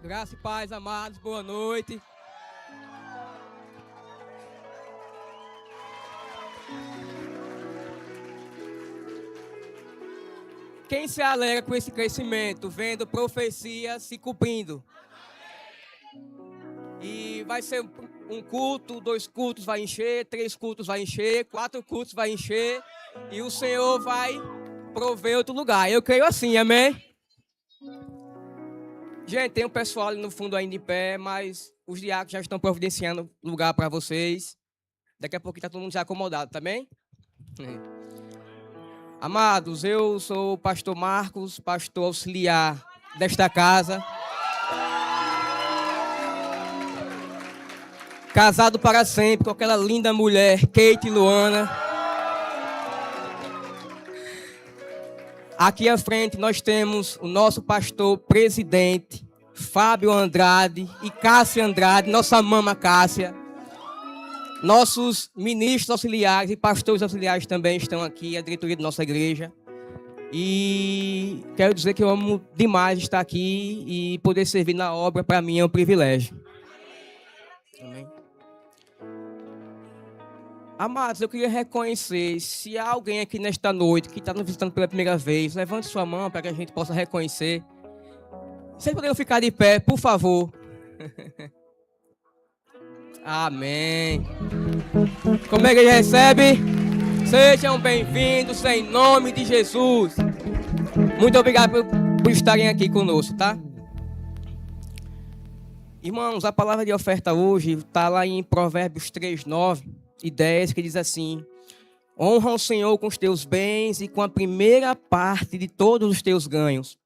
Graça e paz, amados, boa noite. Quem se alegra com esse crescimento, vendo profecias se cumprindo? E vai ser um culto, 2 cultos vai encher, 3 cultos vai encher, 4 cultos vai encher, e o Senhor vai prover outro lugar. Eu creio assim, amém? Gente, tem um pessoal ali no fundo ainda em pé, mas os diáconos já estão providenciando lugar para vocês. Daqui a pouco está todo mundo já acomodado, tá bem? Amados, eu sou o pastor Marcos, pastor auxiliar desta casa. Casado para sempre com aquela linda mulher, Kate Luana. Aqui à frente nós temos o nosso pastor presidente, Fábio Andrade e Cássia Andrade, nossa mama Cássia. Nossos ministros auxiliares e pastores auxiliares também estão aqui, a diretoria da nossa igreja. E quero dizer que eu amo demais estar aqui e poder servir na obra, para mim é um privilégio. Amém. Amados, eu queria reconhecer, se há alguém aqui nesta noite que está nos visitando pela primeira vez, levante sua mão para que a gente possa reconhecer. Vocês poderiam ficar de pé, por favor. Amém. Como é que ele recebe? Sejam bem-vindos em nome de Jesus. Muito obrigado por estarem aqui conosco, tá? Irmãos, a palavra de oferta hoje está lá em Provérbios 3, 9 e 10, que diz assim: honra o Senhor com os teus bens e com a primeira parte de todos os teus ganhos.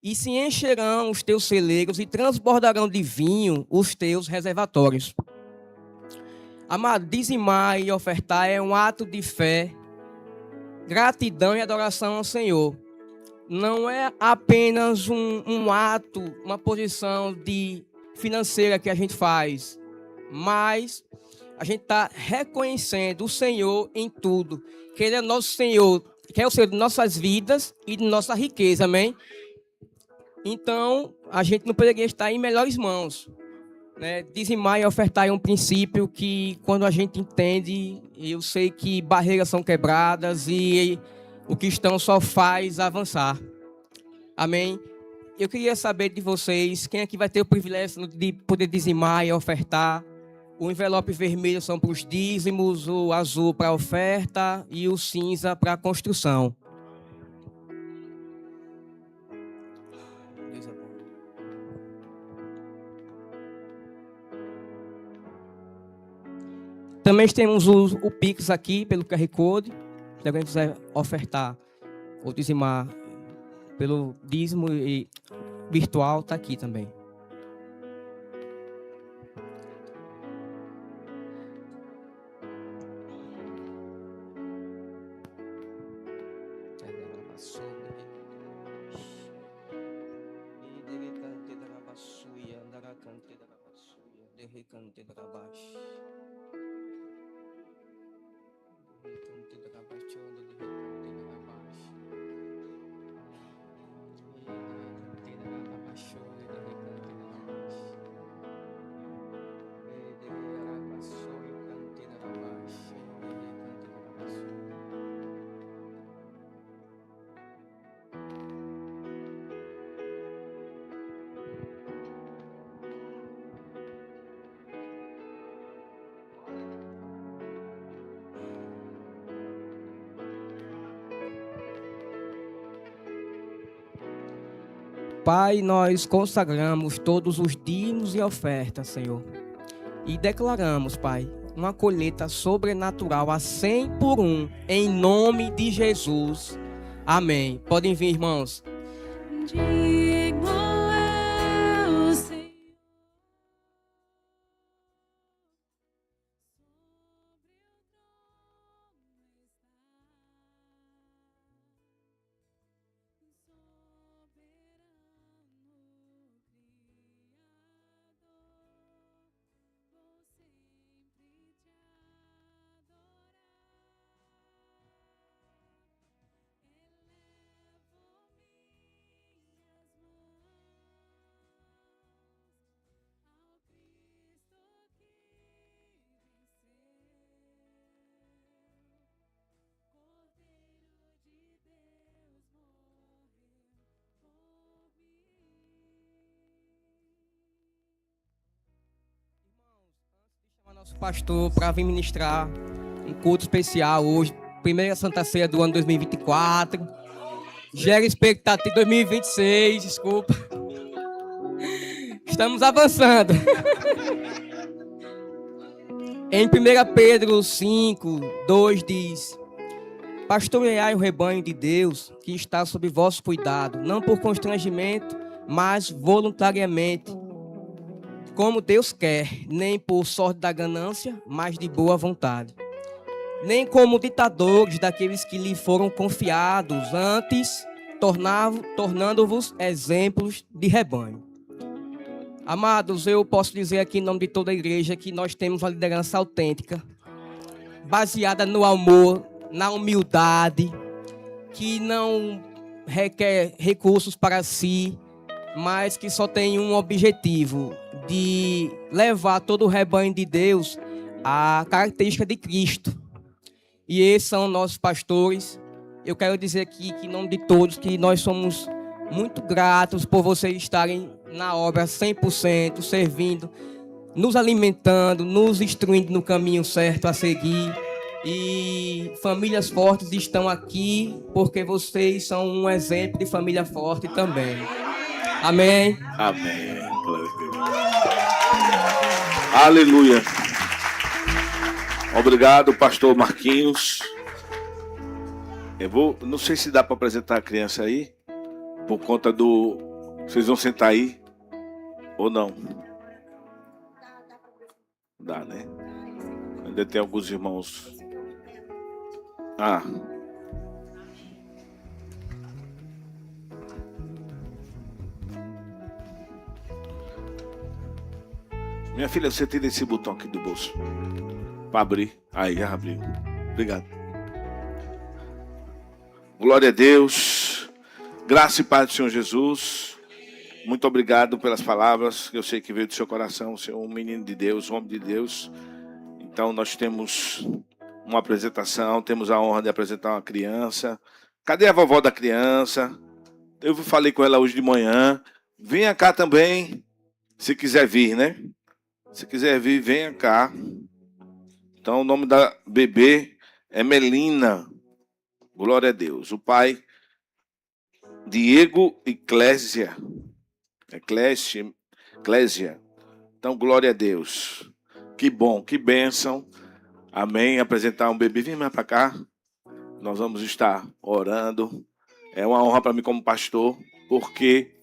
E se encherão os teus celeiros e transbordarão de vinho os teus reservatórios. Amado, dizimar e ofertar é um ato de fé, gratidão e adoração ao Senhor. Não é apenas um ato, uma posição financeira que a gente faz, mas a gente está reconhecendo o Senhor em tudo, que Ele é nosso Senhor, que é o Senhor de nossas vidas e de nossa riqueza, amém? Então, a gente não poderia estar em melhores mãos. Né? Dizimar e ofertar é um princípio que, quando a gente entende, eu sei que barreiras são quebradas e o cristão só faz avançar. Amém? Eu queria saber de vocês, quem aqui vai ter o privilégio de poder dizimar e ofertar? O envelope vermelho são para os dízimos, o azul para a oferta e o cinza para a construção. Também temos o Pix aqui pelo QR Code. Se alguém quiser ofertar ou dizimar pelo dízimo e virtual, está aqui também. Pai, nós consagramos todos os dízimos e ofertas, Senhor. E declaramos, Pai, uma colheita sobrenatural a 100 por 1, em nome de Jesus. Amém. Podem vir, irmãos. nosso pastor para vir ministrar um culto especial hoje, primeira Santa Ceia do ano 2024. Gera expectativa 2026, desculpa. Estamos avançando. Em 1 Pedro 5, 2 diz: pastoreai o rebanho de Deus que está sob vosso cuidado, não por constrangimento, mas voluntariamente, como Deus quer, nem por sorte da ganância, mas de boa vontade. Nem como ditadores daqueles que lhe foram confiados, antes tornando-vos exemplos de rebanho. Amados, eu posso dizer aqui em nome de toda a igreja que nós temos uma liderança autêntica, baseada no amor, na humildade, que não requer recursos para si, mas que só tem um objetivo, de levar todo o rebanho de Deus à característica de Cristo. E esses são nossos pastores. Eu quero dizer aqui, que em nome de todos, que nós somos muito gratos por vocês estarem na obra 100%, servindo, nos alimentando, nos instruindo no caminho certo a seguir. E famílias fortes estão aqui porque vocês são um exemplo de família forte também. Amém. Amém. Aleluia. Obrigado, pastor Marquinhos. Não sei se dá para apresentar a criança aí, por conta do... Vocês vão sentar aí ou não? Dá, né? Ainda tem alguns irmãos. Minha filha, você tira esse botão aqui do bolso para abrir. Aí, já abriu. Obrigado. Glória a Deus. Graça e paz do Senhor Jesus. Muito obrigado pelas palavras que eu sei que veio do seu coração. Você é um menino de Deus, um homem de Deus. Então nós temos uma apresentação, temos a honra de apresentar uma criança. Cadê a vovó da criança? Eu falei com ela hoje de manhã. Venha cá também, se quiser vir, né? Se quiser vir, venha cá. Então o nome da bebê é Melina. Glória a Deus. O pai, Diego Eclésia. Eclésia. Então, glória a Deus. Que bom, que bênção. Amém. Apresentar um bebê. Vem mais para cá. Nós vamos estar orando. É uma honra para mim como pastor, porque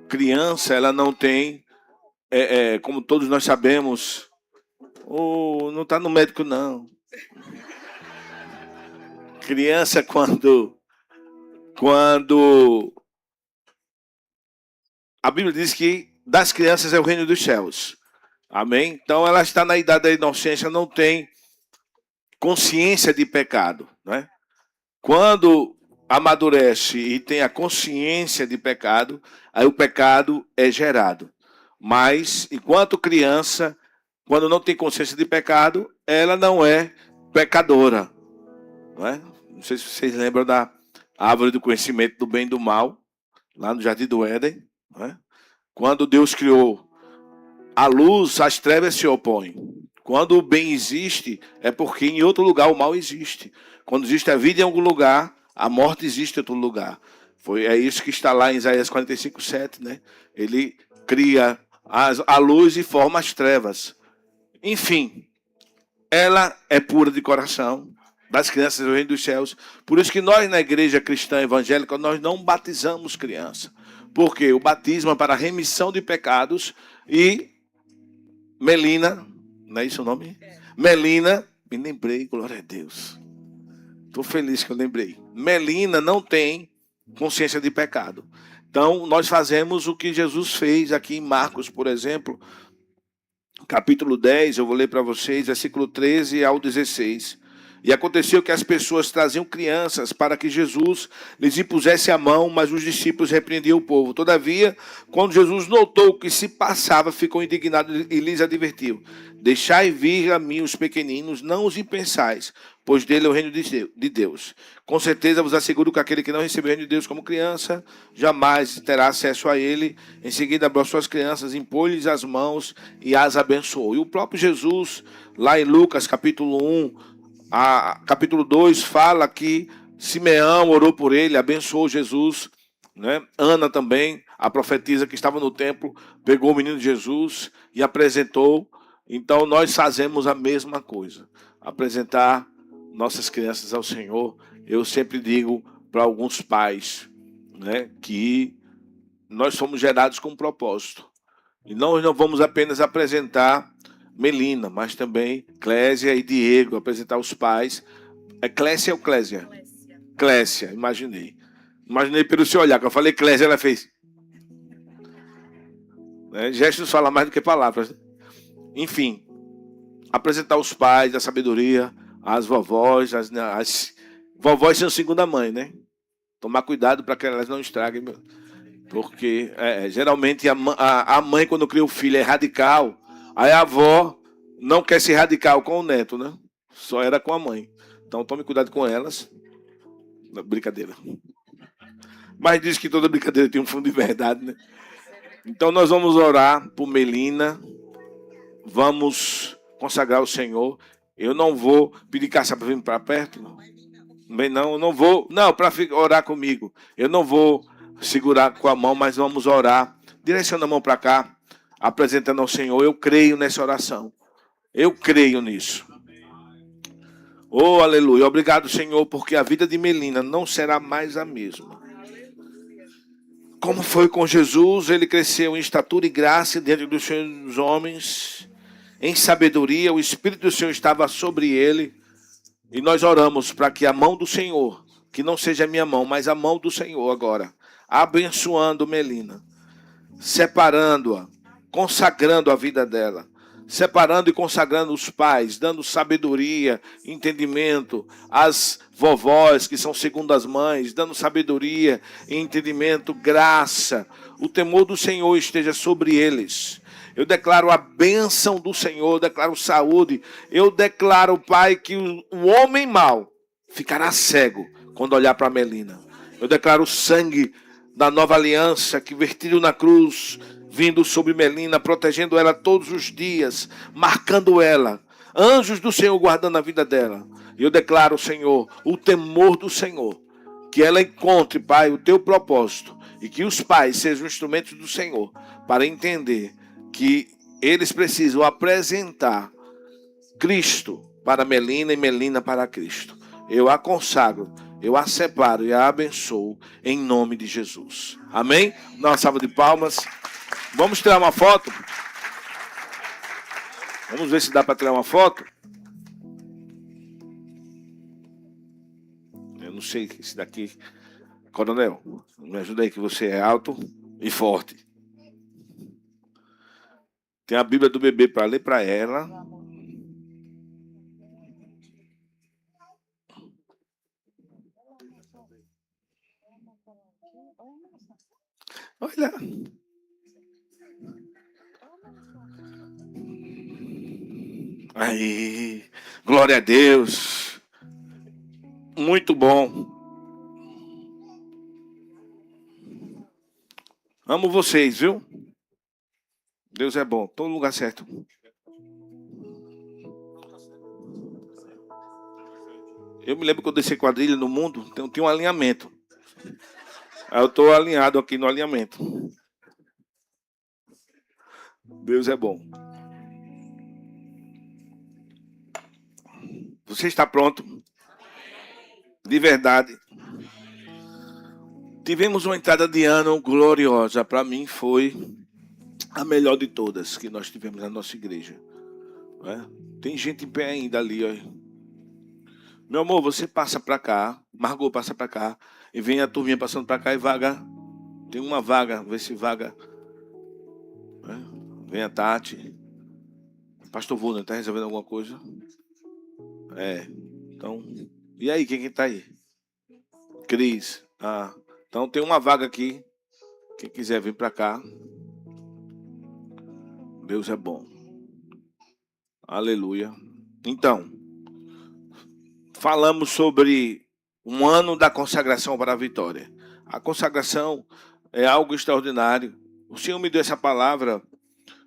criança, ela não tem, como todos nós sabemos, não está no médico, não. Criança, quando a Bíblia diz que das crianças é o reino dos céus. Amém? Então ela está na idade da inocência, não tem consciência de pecado, né? Quando amadurece e tem a consciência de pecado, aí o pecado é gerado. Mas, enquanto criança, quando não tem consciência de pecado, ela não é pecadora. Não é? Não sei se vocês lembram da árvore do conhecimento do bem e do mal, lá no Jardim do Éden. Não é? Quando Deus criou a luz, as trevas se opõem. Quando o bem existe, é porque em outro lugar o mal existe. Quando existe a vida em algum lugar, a morte existe em outro lugar. É isso que está lá em Isaías 45:7, né? Ele cria a luz e forma as trevas. Enfim, ela é pura de coração, das crianças do reino dos céus. Por isso que nós, na igreja cristã evangélica, nós não batizamos criança. Porque o batismo é para a remissão de pecados. E Melina, não é isso o nome? Melina, me lembrei, glória a Deus. Estou feliz que eu lembrei. Melina não tem consciência de pecado. Então, nós fazemos o que Jesus fez aqui em Marcos, por exemplo, capítulo 10, eu vou ler para vocês, versículo 13 ao 16. E aconteceu que as pessoas traziam crianças para que Jesus lhes impusesse a mão, mas os discípulos repreendiam o povo. Todavia, quando Jesus notou o que se passava, ficou indignado e lhes advertiu: deixai vir a mim os pequeninos, não os impensais, pois dele é o reino de Deus. Com certeza vos asseguro que aquele que não recebeu o reino de Deus como criança, jamais terá acesso a ele. Em seguida, abraçou as crianças, impôs-lhes as mãos e as abençoou. E o próprio Jesus, lá em Lucas, capítulo 1, capítulo 2, fala que Simeão orou por ele, abençoou Jesus, né? Ana também, a profetisa que estava no templo, pegou o menino Jesus e apresentou. Então nós fazemos a mesma coisa, apresentar nossas crianças ao Senhor. Eu sempre digo para alguns pais, né, que nós somos gerados com um propósito. E nós não vamos apenas apresentar Melina, mas também Clésia e Diego, apresentar os pais. É Clésia ou Clésia? Clésia, imaginei. Imaginei pelo seu olhar, que eu falei Clésia, ela fez. Gestos falam mais do que palavras. Enfim, apresentar os pais, a sabedoria, as vovós, as vovós são segunda mãe, né? Tomar cuidado para que elas não estraguem. Porque geralmente a mãe, quando cria o filho, é radical. Aí a avó não quer ser radical com o neto, né? Só era com a mãe. Então tome cuidado com elas. Brincadeira. Mas diz que toda brincadeira tem um fundo de verdade, né? Então nós vamos orar por Melina. Vamos consagrar o Senhor. Eu não vou pedir Cássia para vir para perto. Não, eu não vou. Não, para orar comigo. Eu não vou segurar com a mão, mas vamos orar. Direciona a mão para cá, apresentando ao Senhor. Eu creio nessa oração. Eu creio nisso. Oh, aleluia. Obrigado, Senhor, porque a vida de Melina não será mais a mesma. Como foi com Jesus, ele cresceu em estatura e graça diante dos seus homens, em sabedoria, o Espírito do Senhor estava sobre ele. E nós oramos para que a mão do Senhor, que não seja a minha mão, mas a mão do Senhor agora, abençoando Melina, separando-a, consagrando a vida dela, separando e consagrando os pais, dando sabedoria, entendimento, as vovós que são segundas mães, dando sabedoria, entendimento, graça. O temor do Senhor esteja sobre eles. Eu declaro a bênção do Senhor, eu declaro saúde. Eu declaro, Pai, que o homem mau ficará cego quando olhar para Melina. Eu declaro o sangue da nova aliança que vertido na cruz, vindo sobre Melina, protegendo ela todos os dias, marcando ela. Anjos do Senhor guardando a vida dela. Eu declaro, Senhor, o temor do Senhor. Que ela encontre, Pai, o teu propósito. E que os pais sejam instrumentos do Senhor para entender que eles precisam apresentar Cristo para Melina e Melina para Cristo. Eu a consagro, eu a separo e a abençoo em nome de Jesus. Amém? Dá uma salva de palmas. Vamos tirar uma foto? Vamos ver se dá para tirar uma foto. Eu não sei esse daqui. Coronel, me ajuda aí que você é alto e forte. Tem a Bíblia do bebê para ler para ela. Olha. Aí, glória a Deus. Muito bom. Amo vocês, viu? Deus é bom. Tô no lugar certo. Eu me lembro que eu desci quadrilha no mundo, então tinha um alinhamento. Aí eu estou alinhado aqui no alinhamento. Deus é bom. Você está pronto? De verdade. Tivemos uma entrada de ano gloriosa. Para mim foi a melhor de todas que nós tivemos na nossa igreja. Tem gente em pé ainda ali. Ó. Meu amor, você passa para cá. Margot passa para cá. E vem a turminha passando para cá e vaga. Tem uma vaga. Vê se vaga. Vem a Tati. Pastor Vuna, está resolvendo alguma coisa? Então, e aí, quem está aí? Cris. Então tem uma vaga aqui. Quem quiser vir para cá. Deus é bom. Aleluia. Então, falamos sobre um ano da consagração para a vitória. A consagração é algo extraordinário. O Senhor me deu essa palavra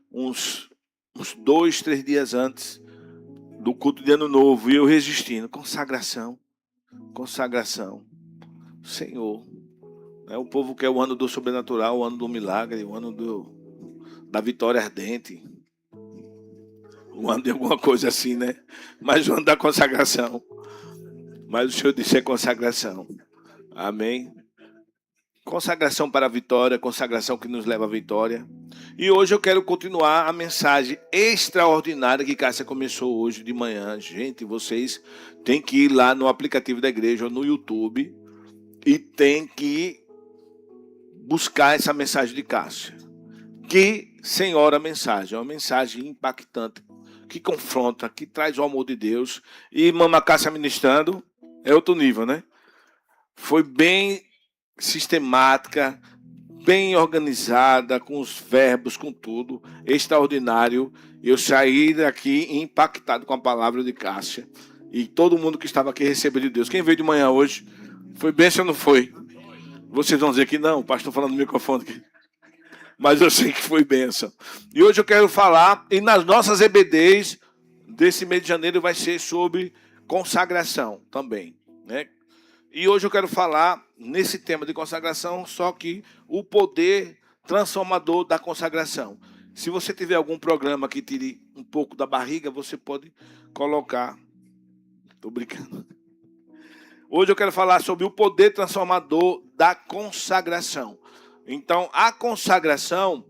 uns 2, 3 dias antes do culto de Ano Novo, e eu resistindo. Consagração. Senhor. O povo quer o ano do sobrenatural, o ano do milagre, o ano da vitória ardente. O ano de alguma coisa assim, né? Mas o ano da consagração. Mas o Senhor disse é consagração. Amém? Consagração para a vitória, consagração que nos leva à vitória. E hoje eu quero continuar a mensagem extraordinária que Cássia começou hoje de manhã. Gente, vocês têm que ir lá no aplicativo da igreja ou no YouTube e tem que buscar essa mensagem de Cássia. Que senhora mensagem, é uma mensagem impactante, que confronta, que traz o amor de Deus. E Mama Cássia ministrando é outro nível, né? Foi bem sistemática, bem organizada, com os verbos, com tudo, extraordinário. Eu saí daqui impactado com a palavra de Cássia. E todo mundo que estava aqui recebeu de Deus. Quem veio de manhã hoje, foi bênção ou não foi? Vocês vão dizer que não, o pastor falando no microfone aqui. Mas eu sei que foi bênção. E hoje eu quero falar, e nas nossas EBDs desse mês de janeiro vai ser sobre consagração também, né? E hoje eu quero falar nesse tema de consagração, só que o poder transformador da consagração. Se você tiver algum programa que tire um pouco da barriga, você pode colocar. Estou brincando. Hoje eu quero falar sobre o poder transformador da consagração. Então, a consagração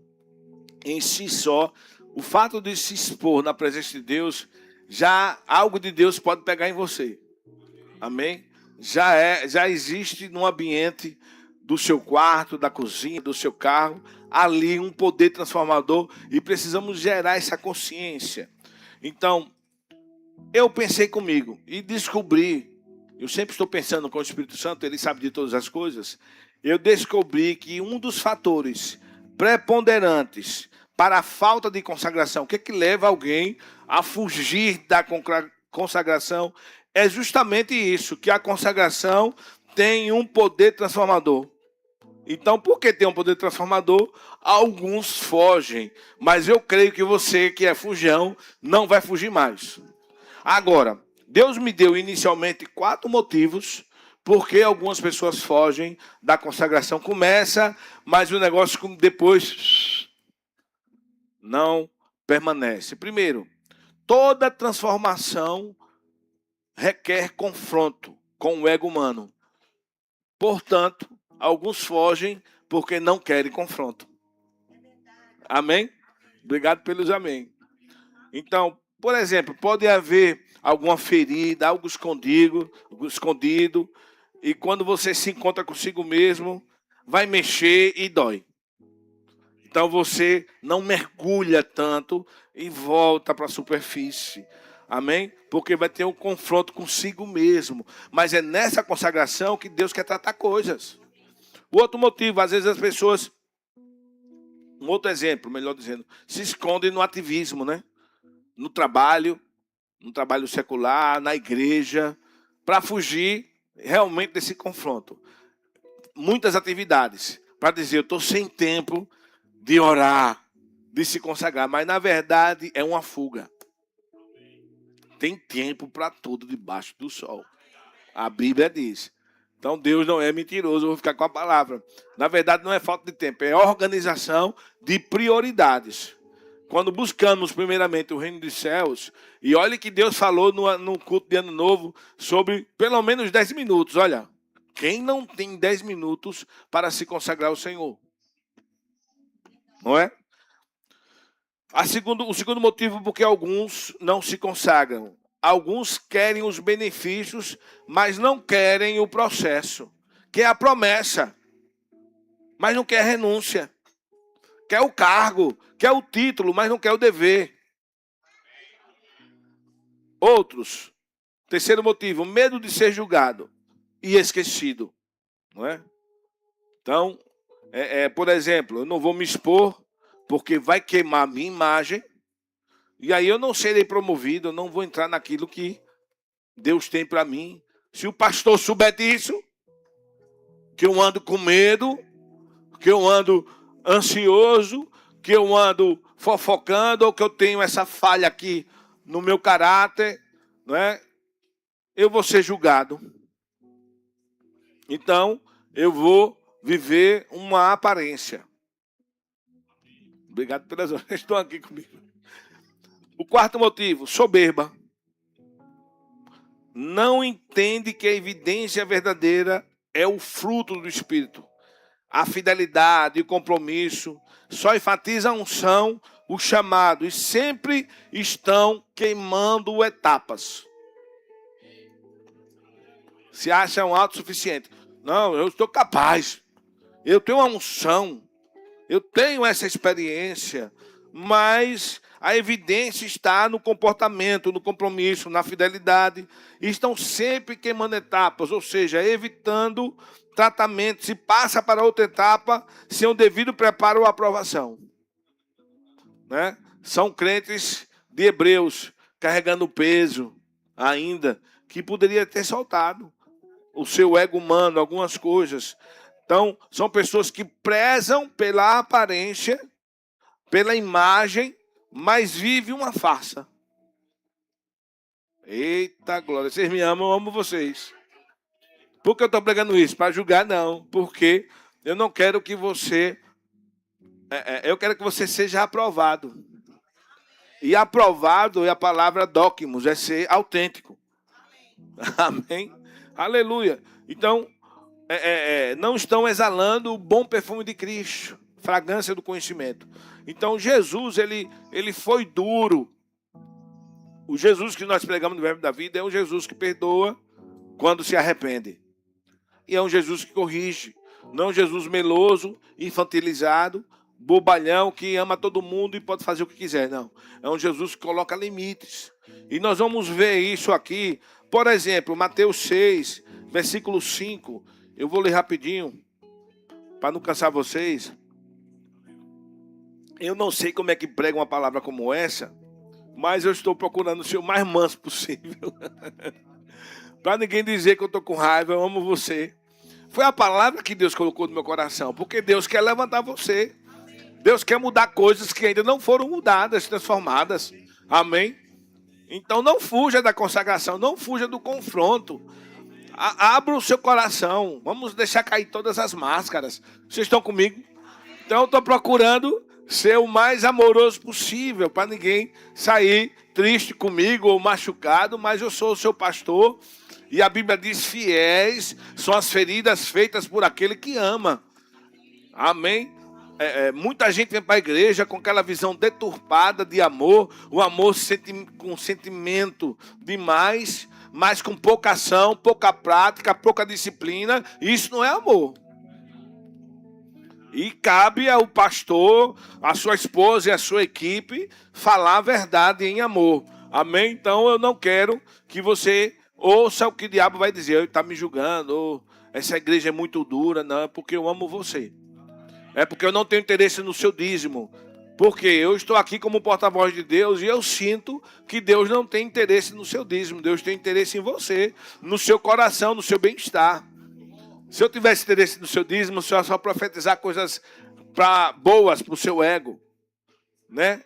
em si só, o fato de se expor na presença de Deus, já algo de Deus pode pegar em você. Amém? Já existe no ambiente do seu quarto, da cozinha, do seu carro, ali um poder transformador e precisamos gerar essa consciência. Então, eu pensei comigo e descobri, eu sempre estou pensando com o Espírito Santo, ele sabe de todas as coisas, eu descobri que um dos fatores preponderantes para a falta de consagração, o que é que leva alguém a fugir da consagração, é justamente isso, que a consagração tem um poder transformador. Então, por que tem um poder transformador? Alguns fogem, mas eu creio que você que é fujão não vai fugir mais. Agora, Deus me deu inicialmente 4 motivos porque algumas pessoas fogem da consagração. Começa, mas o negócio depois não permanece. Primeiro, toda transformação requer confronto com o ego humano. Portanto, alguns fogem porque não querem confronto. Amém? Obrigado pelos amém. Então, por exemplo, pode haver alguma ferida, algo escondido, e quando você se encontra consigo mesmo, vai mexer e dói. Então você não mergulha tanto e volta para a superfície. Amém? Porque vai ter um confronto consigo mesmo. Mas é nessa consagração que Deus quer tratar coisas. O outro motivo, às vezes as pessoas, um outro exemplo, melhor dizendo, se escondem no ativismo, né? No trabalho secular, na igreja, para fugir realmente desse confronto. Muitas atividades, para dizer, eu estou sem tempo de orar, de se consagrar, mas na verdade é uma fuga. Tem tempo para tudo debaixo do sol. A Bíblia diz. Então Deus não é mentiroso, eu vou ficar com a palavra. Na verdade não é falta de tempo, é organização de prioridades. Quando buscamos primeiramente o reino dos céus, e olha que Deus falou no culto de Ano Novo sobre pelo menos 10 minutos. Olha, quem não tem 10 minutos para se consagrar ao Senhor? Não é? O segundo motivo porque alguns não se consagram. Alguns querem os benefícios, mas não querem o processo. Quer a promessa, mas não quer a renúncia. Quer o cargo, quer o título, mas não quer o dever. Outros Terceiro motivo, medo de ser julgado e esquecido. Não é? Então, por exemplo, eu não vou me expor porque vai queimar a minha imagem e aí eu não serei promovido, eu não vou entrar naquilo que Deus tem para mim. Se o pastor souber disso, que eu ando com medo, que eu ando ansioso, que eu ando fofocando, ou que eu tenho essa falha aqui no meu caráter, não é? Eu vou ser julgado. Então, eu vou viver uma aparência. Obrigado pelas horas. Estão aqui comigo. O quarto motivo, soberba. Não entende que a evidência verdadeira é o fruto do Espírito. A fidelidade e o compromisso só enfatiza a unção, o chamado, e sempre estão queimando etapas. Se acham autossuficientes. Não, eu estou capaz. Eu tenho uma unção. Eu tenho essa experiência. Mas a evidência está no comportamento, no compromisso, na fidelidade. E estão sempre queimando etapas, ou seja, evitando tratamento. Se passa para outra etapa sem o devido preparo ou aprovação. Né? São crentes de Hebreus carregando peso ainda que poderia ter soltado o seu ego humano, algumas coisas. Então, são pessoas que prezam pela aparência, pela imagem, mas vivem uma farsa. Eita glória, vocês me amam, eu amo vocês. Por que eu estou pregando isso? Para julgar, não. Porque eu não quero que você... eu quero que você seja aprovado. E aprovado é a palavra dokimos, é ser autêntico. Amém? Aleluia. Então, não estão exalando o bom perfume de Cristo, fragrância do conhecimento. Então, Jesus, ele foi duro. O Jesus que nós pregamos no Verbo da Vida é um Jesus que perdoa quando se arrepende. E é um Jesus que corrige. Não é um Jesus meloso, infantilizado, bobalhão, que ama todo mundo e pode fazer o que quiser. Não. É um Jesus que coloca limites. E nós vamos ver isso aqui. Por exemplo, Mateus 6, versículo 5. Eu vou ler rapidinho, para não cansar vocês. Eu não sei como é que prega uma palavra como essa, mas eu estou procurando ser o mais manso possível. Para ninguém dizer que eu estou com raiva, eu amo você. Foi a palavra que Deus colocou no meu coração, porque Deus quer levantar você. Deus quer mudar coisas que ainda não foram mudadas, transformadas. Amém? Então não fuja da consagração, não fuja do confronto. Abra o seu coração. Vamos deixar cair todas as máscaras. Vocês estão comigo? Então eu estou procurando ser o mais amoroso possível, para ninguém sair triste comigo ou machucado, mas eu sou o seu pastor. E a Bíblia diz: fiéis são as feridas feitas por aquele que ama. Amém? Muita gente vem para a igreja com aquela visão deturpada de amor, o amor com sentimento demais, mas com pouca ação, pouca prática, pouca disciplina. Isso não é amor. E cabe ao pastor, a sua esposa e a sua equipe falar a verdade em amor. Amém? Então eu não quero que você ouça o que o diabo vai dizer. Ele está me julgando, ou essa igreja é muito dura. Não, é porque eu amo você. É porque eu não tenho interesse no seu dízimo. Porque eu estou aqui como porta-voz de Deus e eu sinto que Deus não tem interesse no seu dízimo. Deus tem interesse em você, no seu coração, no seu bem-estar. Se eu tivesse interesse no seu dízimo, se eu só profetizar coisas boas para o seu ego, né?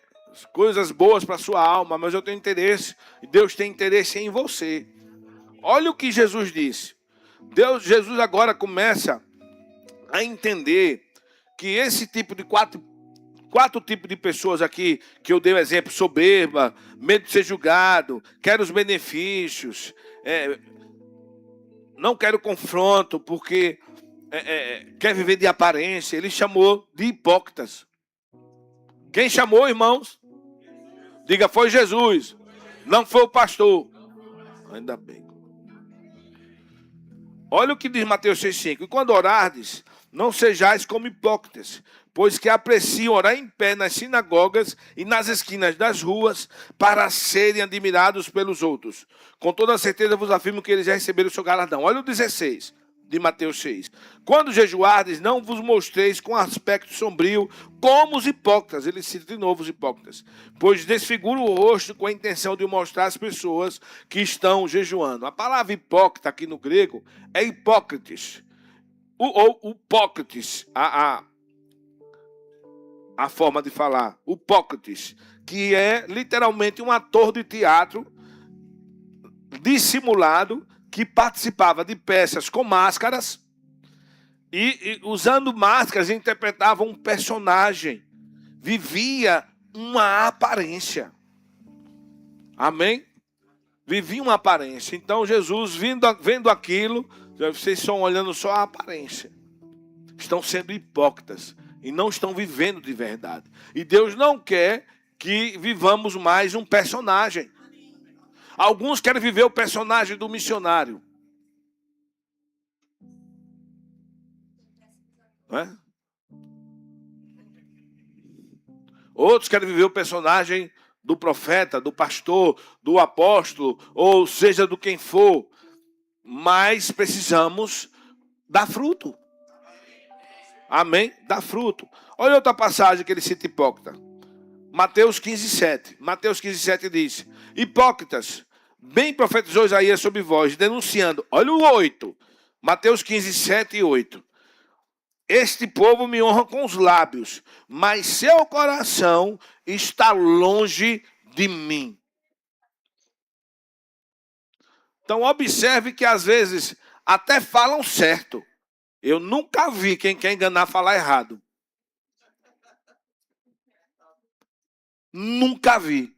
Coisas boas para a sua alma, mas eu tenho interesse, e Deus tem interesse em você. Olha o que Jesus disse. Jesus agora começa a entender que esse tipo de quatro tipos de pessoas aqui, que eu dei o exemplo: soberba, medo de ser julgado, quero os benefícios, não quero confronto, porque quer viver de aparência. Ele chamou de hipócritas. Quem chamou, irmãos? Diga: foi Jesus, não foi o pastor. Ainda bem. Olha o que diz Mateus 6,5. E quando orardes, não sejais como hipócritas, pois que apreciam orar em pé nas sinagogas e nas esquinas das ruas para serem admirados pelos outros. Com toda certeza vos afirmo que eles já receberam o seu galardão. Olha o 16 de Mateus 6. Quando jejuardes, não vos mostreis com aspecto sombrio como os hipócritas. Ele cita de novo os hipócritas. Pois desfiguram o rosto com a intenção de mostrar às pessoas que estão jejuando. A palavra hipócrita aqui no grego é hipócrites. Ou hipócrites, a forma de falar. Hipócrites, que é literalmente um ator de teatro dissimulado que participava de peças com máscaras e usando máscaras, interpretava um personagem, vivia uma aparência. Amém? Vivia uma aparência. Então Jesus, vendo aquilo, vocês estão olhando só a aparência. Estão sendo hipócritas e não estão vivendo de verdade. E Deus não quer que vivamos mais um personagem. Alguns querem viver o personagem do missionário. Não é? Outros querem viver o personagem do profeta, do pastor, do apóstolo, ou seja, do quem for. Mas precisamos dar fruto. Amém? Dar fruto. Olha outra passagem que ele cita hipócrita. Mateus 15:7. Mateus 15:7 diz: hipócritas, bem profetizou Isaías sobre vós, denunciando. Olha o 8. Mateus 15:7 e 8. Este povo me honra com os lábios, mas seu coração está longe de mim. Então observe que às vezes até falam certo. Eu nunca vi quem quer enganar falar errado. Nunca vi.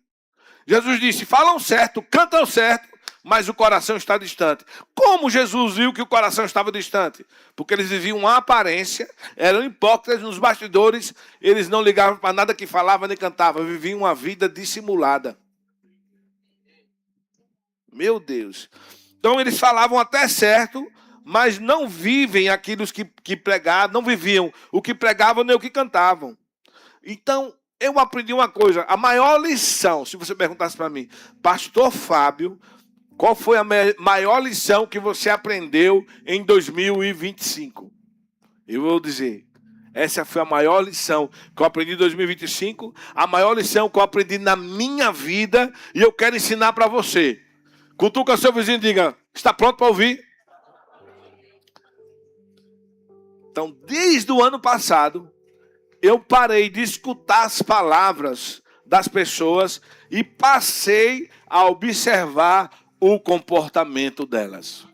Jesus disse, falam certo, cantam certo, mas o coração está distante. Como Jesus viu que o coração estava distante? Porque eles viviam uma aparência, eram hipócritas nos bastidores, eles não ligavam para nada que falava nem cantava, viviam uma vida dissimulada. Meu Deus. Então eles falavam até certo, mas não vivem aquilo que pregavam, não viviam o que pregavam nem o que cantavam. Então, eu aprendi uma coisa, a maior lição, se você perguntasse para mim, Pastor Fábio, qual foi a maior lição que você aprendeu em 2025? Eu vou dizer, essa foi a maior lição que eu aprendi em 2025, a maior lição que eu aprendi na minha vida e eu quero ensinar para você. Cutuca seu vizinho e diga, está pronto para ouvir? Então, desde o ano passado, eu parei de escutar as palavras das pessoas e passei a observar o comportamento delas.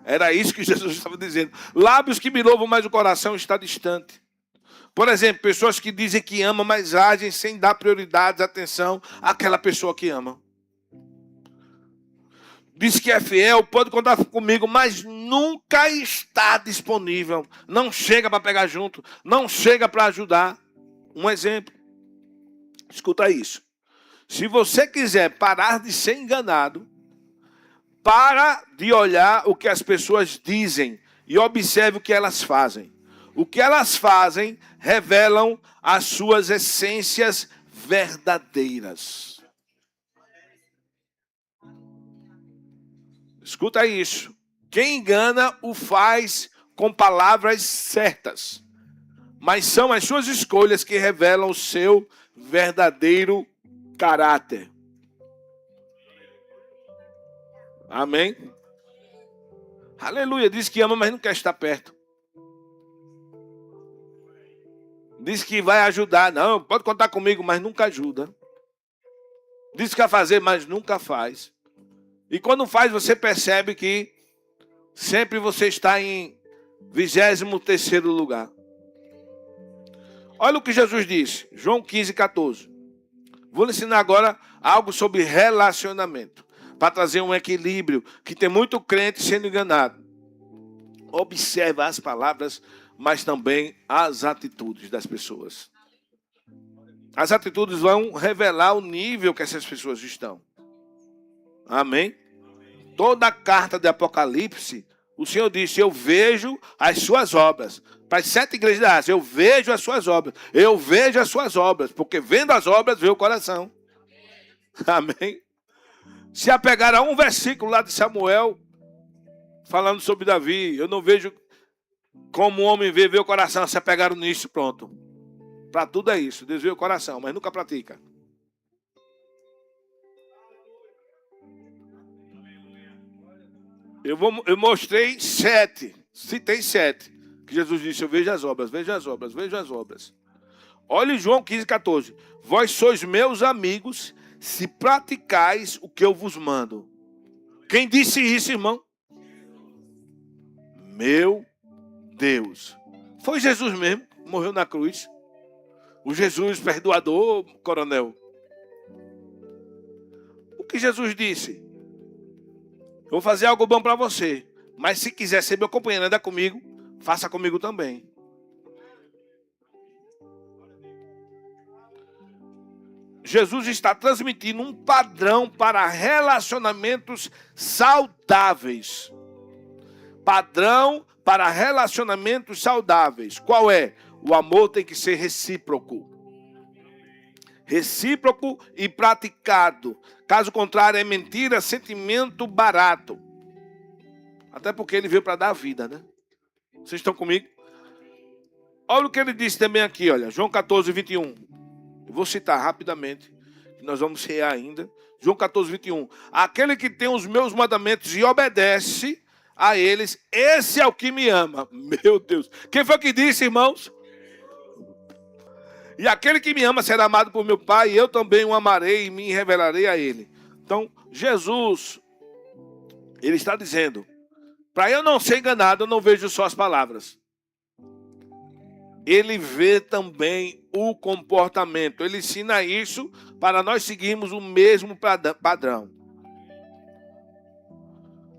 Era isso que Jesus estava dizendo. Lábios que me louvam, mas o coração está distante. Por exemplo, pessoas que dizem que amam, mas agem sem dar prioridade, atenção àquela pessoa que ama. Diz que é fiel, pode contar comigo, mas nunca está disponível. Não chega para pegar junto, não chega para ajudar. Um exemplo. Escuta isso. Se você quiser parar de ser enganado, para de olhar o que as pessoas dizem e observe o que elas fazem. O que elas fazem revelam as suas essências verdadeiras. Escuta isso. Quem engana o faz com palavras certas, mas são as suas escolhas que revelam o seu verdadeiro caráter. Amém? Aleluia. Diz que ama, mas não quer estar perto. Diz que vai ajudar. Não, pode contar comigo, mas nunca ajuda. Diz que vai fazer, mas nunca faz. E quando faz, você percebe que sempre você está em 23º lugar. Olha o que Jesus disse. João 15:14. Vou lhe ensinar agora algo sobre relacionamento. Para trazer um equilíbrio, que tem muito crente sendo enganado. Observa as palavras, mas também as atitudes das pessoas. As atitudes vão revelar o nível que essas pessoas estão. Amém? Toda a carta de Apocalipse, O Senhor disse, eu vejo as suas obras. Para as 7 igrejas da Ásia, eu vejo as suas obras. Eu vejo as suas obras. Porque vendo as obras, vê o coração. Amém? Se apegar a um versículo lá de Samuel, falando sobre Davi, eu não vejo como o homem vê o coração. Se apegaram nisso, pronto. Para tudo é isso. Deus vê o coração, mas nunca pratica. Eu mostrei 7. Citei 7. Que Jesus disse, eu vejo as obras, vejo as obras, vejo as obras. Olha João 15,14. Vós sois meus amigos, se praticais o que eu vos mando. Quem disse isso, irmão? Meu Deus. Foi Jesus mesmo, morreu na cruz. O Jesus perdoador, coronel. O que Jesus disse? Eu vou fazer algo bom para você. Mas se quiser ser meu companheiro, andar comigo, faça comigo também. Jesus está transmitindo um padrão para relacionamentos saudáveis. Padrão para relacionamentos saudáveis. Qual é? O amor tem que ser recíproco. Recíproco e praticado. Caso contrário, é mentira, sentimento barato. Até porque ele veio para dar vida, né? Vocês estão comigo? Olha o que ele disse também aqui, olha. João 14, 21. Eu vou citar rapidamente, que nós vamos cear ainda. João 14, 21. Aquele que tem os meus mandamentos e obedece a eles, esse é o que me ama. Meu Deus. Quem foi que disse, irmãos? E aquele que me ama será amado por meu Pai, e eu também o amarei e me revelarei a ele. Então, Jesus, ele está dizendo, para eu não ser enganado, eu não vejo só as palavras. Ele vê também o comportamento. Ele ensina isso para nós seguirmos o mesmo padrão.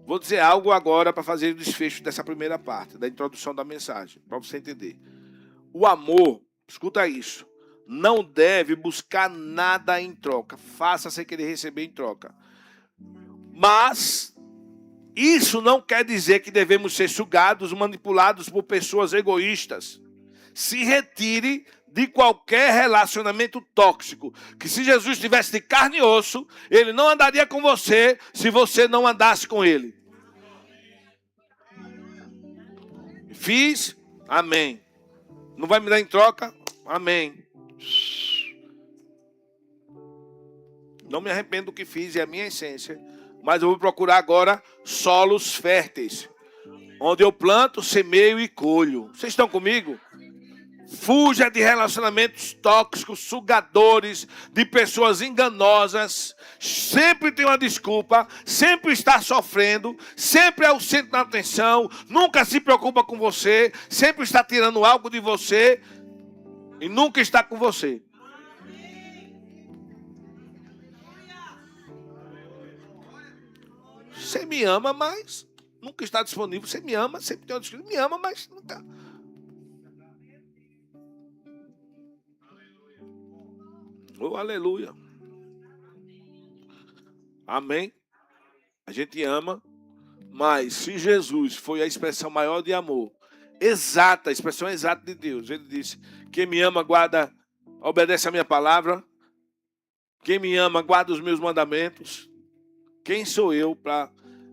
Vou dizer algo agora para fazer o desfecho dessa primeira parte, da introdução da mensagem, para você entender. O amor, escuta isso, não deve buscar nada em troca. Faça sem querer receber em troca. Mas isso não quer dizer que devemos ser sugados, manipulados por pessoas egoístas. Se retire de qualquer relacionamento tóxico. Que se Jesus estivesse de carne e osso, ele não andaria com você se você não andasse com ele. Fiz? Amém. Não vai me dar em troca? Amém. Não me arrependo do que fiz, é a minha essência. Mas eu vou procurar agora solos férteis. Onde eu planto, semeio e colho. Vocês estão comigo? Fuja de relacionamentos tóxicos, sugadores, de pessoas enganosas. Sempre tem uma desculpa, sempre está sofrendo, sempre é o centro da atenção, nunca se preocupa com você, sempre está tirando algo de você e nunca está com você. Você me ama, mas nunca está disponível. Você me ama, sempre tem uma desculpa. Me ama, mas nunca. Oh, aleluia. Amém. A gente ama, mas se Jesus foi a expressão maior de amor, exata, a expressão exata de Deus, ele disse, quem me ama guarda, obedece a minha palavra, quem me ama guarda os meus mandamentos. Quem sou eu para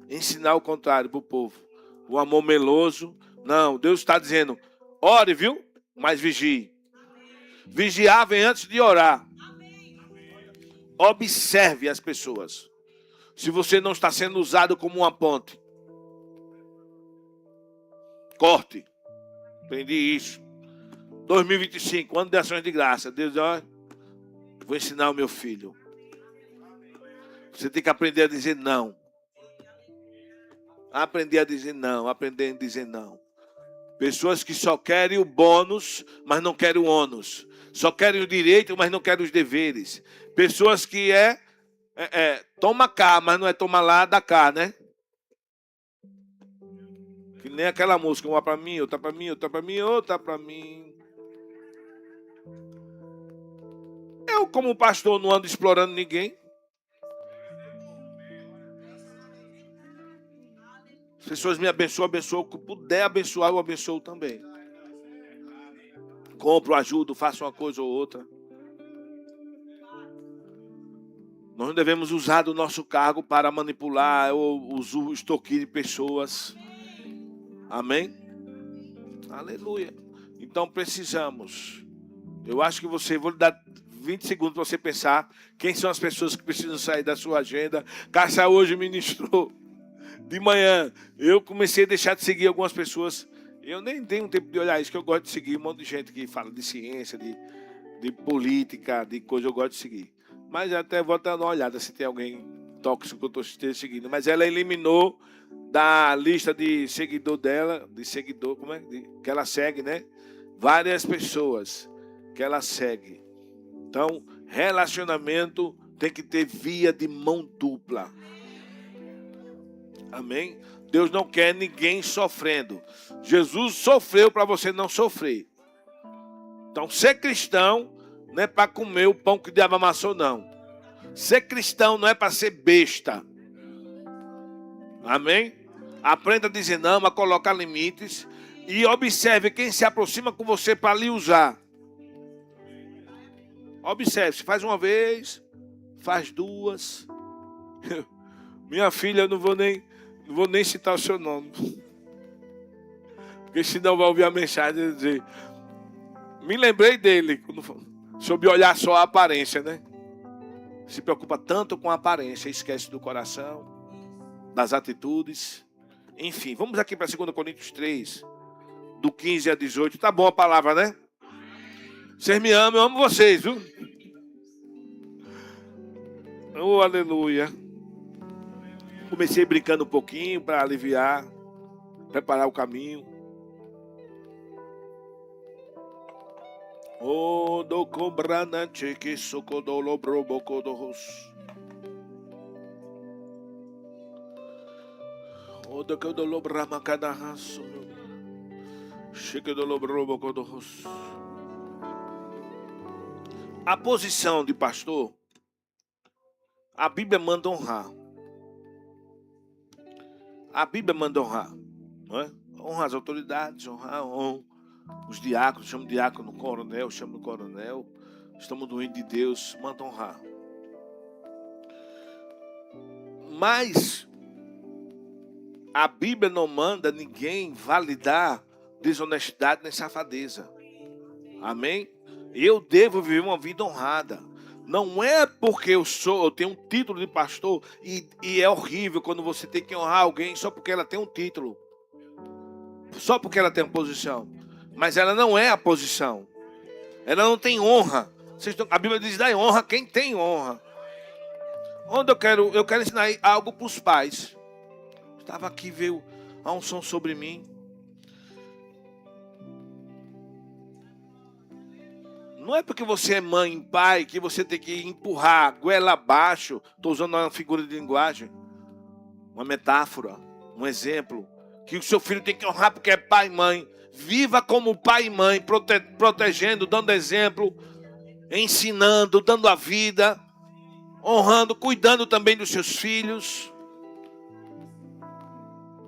ensinar o contrário para o povo? O amor meloso. Não, Deus está dizendo, ore, viu? Mas vigie. Vigiar vem antes de orar. Observe as pessoas. Se você não está sendo usado como uma ponte, corte. Aprendi isso. 2025, ano de ações de graça. Deus, ó, vou ensinar o meu filho. Você tem que aprender a dizer não. Aprender a dizer não. Aprender a dizer não. Pessoas que só querem o bônus, mas não querem o ônus. Só querem o direito, mas não querem os deveres. Pessoas que toma cá, mas não é toma lá, dá cá, né? Que nem aquela música, uma pra mim, outra pra mim, outra pra mim, outra pra mim. Eu, como pastor, não ando explorando ninguém. As pessoas me abençoam, abençoam. O que puder abençoar, eu abençoo também. Compro, ajudo, faço uma coisa ou outra. Nós não devemos usar do nosso cargo para manipular ou extorquir de pessoas. Amém? Aleluia. Então precisamos. Eu acho que vou lhe dar 20 segundos para você pensar quem são as pessoas que precisam sair da sua agenda. Cássia hoje ministrou de manhã. Eu comecei a deixar de seguir algumas pessoas. Eu nem tenho tempo de olhar isso, que eu gosto de seguir um monte de gente que fala de ciência, de política, de coisa, eu gosto de seguir. Mas até vou dar uma olhada se tem alguém tóxico que eu estou seguindo. Mas ela eliminou da lista de seguidor dela, que ela segue, né? Várias pessoas que ela segue. Então, relacionamento tem que ter via de mão dupla. Amém? Deus não quer ninguém sofrendo. Jesus sofreu para você não sofrer. Então, ser cristão não é para comer o pão que o diabo amassou, não. Ser cristão não é para ser besta. Amém? Aprenda a dizer não, a colocar limites. E observe quem se aproxima com você para lhe usar. Observe, se faz uma vez, faz duas. Minha filha, eu não vou nem citar o seu nome. Porque senão vai ouvir a mensagem e dizer... Me lembrei dele, soube olhar só a aparência, né? Se preocupa tanto com a aparência, esquece do coração, das atitudes. Enfim, vamos aqui para 2 Coríntios 3, do 15 a 18. Tá bom a palavra, né? Vocês me amam, eu amo vocês, viu? Oh, aleluia. Comecei brincando um pouquinho para aliviar, preparar o caminho. Oh, do cobrana cheque socodolo brobocodos. Oh, do codolo brama cadahas. Cheque do brobocodos. A posição de pastor, a Bíblia manda honrar. A Bíblia manda honrar, não é? Honra as autoridades, honrar os diáconos, chama diácono, coronel, chama coronel. Estamos no reino de Deus, manda honrar. Mas a Bíblia não manda ninguém validar desonestidade nem safadeza. Amém? Eu devo viver uma vida honrada. Não é porque eu tenho um título de pastor e é horrível quando você tem que honrar alguém só porque ela tem um título. Só porque ela tem uma posição. Mas ela não é a posição. Ela não tem honra. A Bíblia diz, dá honra quem tem honra. Onde eu quero ensinar algo para os pais. Estava aqui, veio a unção sobre mim. Não é porque você é mãe e pai que você tem que empurrar a goela abaixo. Estou usando uma figura de linguagem, uma metáfora, um exemplo. Que o seu filho tem que honrar porque é pai e mãe. Viva como pai e mãe, protegendo, dando exemplo, ensinando, dando a vida, honrando, cuidando também dos seus filhos.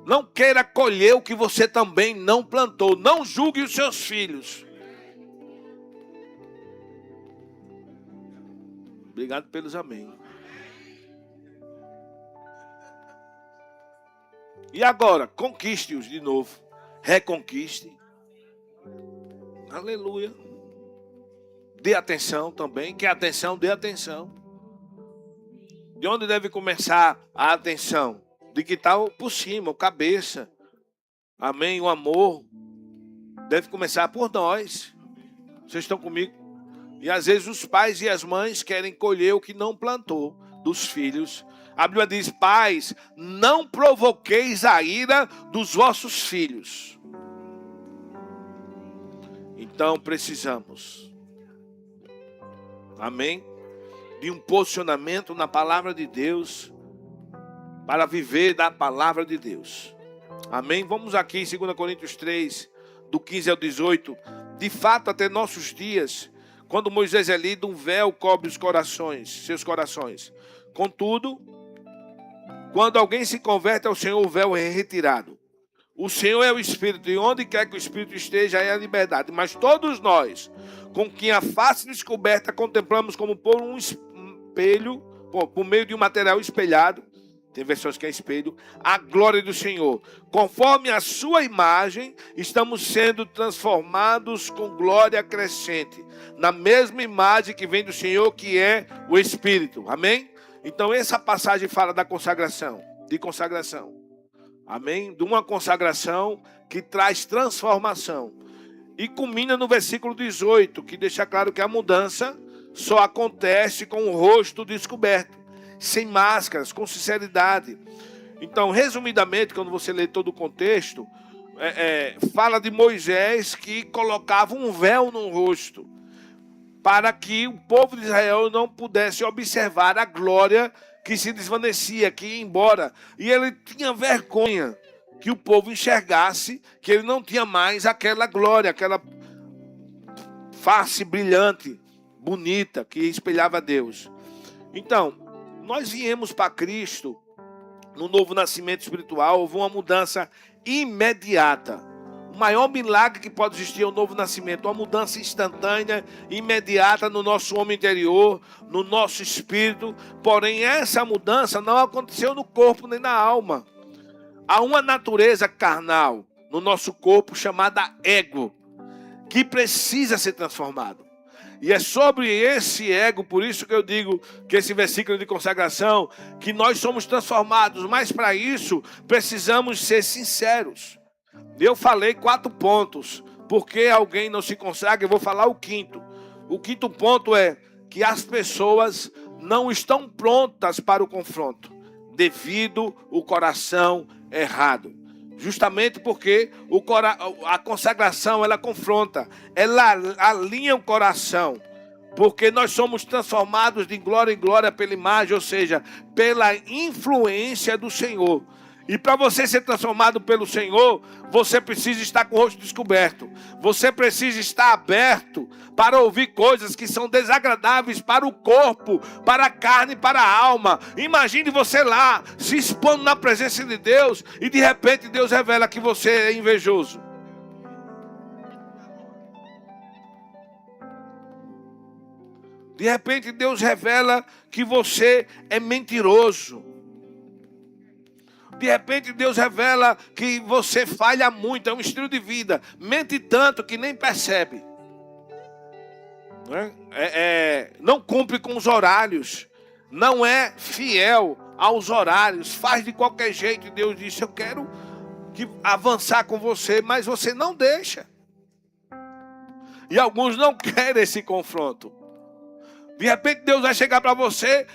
Não queira colher o que você também não plantou. Não julgue os seus filhos. Obrigado pelos amém. E agora, conquiste-os de novo. Reconquiste. Aleluia. Dê atenção também. Quer atenção? Dê atenção. De onde deve começar a atenção? De que tal por cima, o cabeça. Amém? O amor deve começar por nós. Vocês estão comigo? E às vezes os pais e as mães querem colher o que não plantou dos filhos. A Bíblia diz, pais, não provoqueis a ira dos vossos filhos. Então precisamos, amém, de um posicionamento na palavra de Deus, para viver da palavra de Deus. Amém? Vamos aqui em 2 Coríntios 3, do 15 ao 18. De fato, até nossos dias, quando Moisés é lido, um véu cobre os corações, seus corações. Contudo, Quando alguém se converte ao Senhor, o véu é retirado. O Senhor é o Espírito, e onde quer que o Espírito esteja, é a liberdade. Mas todos nós, com quem a face descoberta, contemplamos como por um espelho, por meio de um material espelhado, tem versões que é espelho, a glória do Senhor. Conforme a sua imagem, estamos sendo transformados com glória crescente, na mesma imagem que vem do Senhor, que é o Espírito. Amém? Então essa passagem fala da consagração, de consagração. Amém? De uma consagração que traz transformação. E culmina no versículo 18, que deixa claro que a mudança só acontece com o rosto descoberto, sem máscaras, com sinceridade. Então, resumidamente, quando você lê todo o contexto, fala de Moisés que colocava um véu no rosto, para que o povo de Israel não pudesse observar a glória que se desvanecia, que ia embora. E ele tinha vergonha que o povo enxergasse que ele não tinha mais aquela glória, aquela face brilhante, bonita, que espelhava Deus. Então, nós viemos para Cristo, no novo nascimento espiritual, houve uma mudança imediata. O maior milagre que pode existir é o novo nascimento, uma mudança instantânea, imediata no nosso homem interior, no nosso espírito. Porém, essa mudança não aconteceu no corpo nem na alma. Há uma natureza carnal no nosso corpo chamada ego, que precisa ser transformado. E é sobre esse ego, por isso que eu digo que esse versículo de consagração, que nós somos transformados, mas para isso precisamos ser sinceros. Eu falei 4 pontos, porque alguém não se consagra, eu vou falar o 5º. O 5º ponto é que as pessoas não estão prontas para o confronto, devido ao coração errado. Justamente porque a consagração, ela confronta, ela alinha o coração. Porque nós somos transformados de glória em glória pela imagem, ou seja, pela influência do Senhor. E para você ser transformado pelo Senhor, você precisa estar com o rosto descoberto. Você precisa estar aberto para ouvir coisas que são desagradáveis para o corpo, para a carne e para a alma. Imagine você lá, se expondo na presença de Deus, e de repente Deus revela que você é invejoso. De repente Deus revela que você é mentiroso. De repente Deus revela que você falha muito, é um estilo de vida. Mente tanto que nem percebe. Não cumpre com os horários. Não é fiel aos horários. Faz de qualquer jeito. E Deus disse, eu quero avançar com você, mas você não deixa. E alguns não querem esse confronto. De repente Deus vai chegar para você.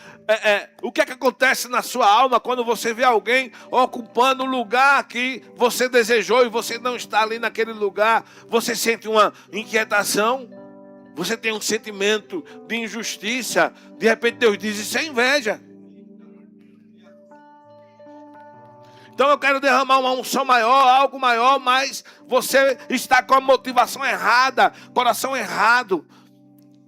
O que é que acontece na sua alma quando você vê alguém ocupando o lugar que você desejou e você não está ali naquele lugar? Você sente uma inquietação? Você tem um sentimento de injustiça? De repente Deus diz, isso é inveja. Então eu quero derramar uma unção maior, algo maior, mas você está com a motivação errada, coração errado.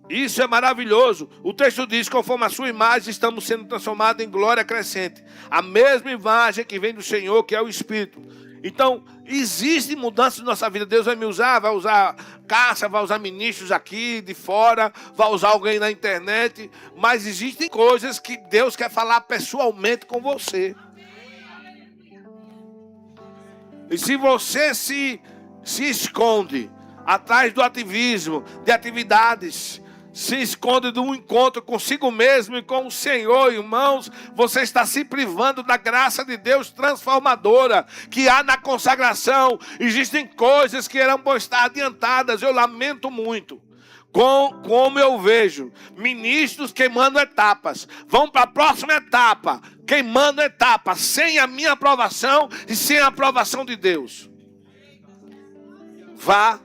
Isso é maravilhoso. O texto diz, conforme a sua imagem, estamos sendo transformados em glória crescente. A mesma imagem que vem do Senhor, que é o Espírito. Então, existe mudança na nossa vida. Deus vai me usar, vai usar Cássia, vai usar ministros aqui de fora, vai usar alguém na internet. Mas existem coisas que Deus quer falar pessoalmente com você. E se você se esconde atrás do ativismo, de atividades, se esconde de um encontro consigo mesmo e com o Senhor, irmãos, você está se privando da graça de Deus transformadora que há na consagração. Existem coisas que eram bom estar adiantadas, eu lamento muito. Como eu vejo ministros queimando etapas, vão para a próxima etapa, queimando etapas, sem a minha aprovação e sem a aprovação de Deus. Vá.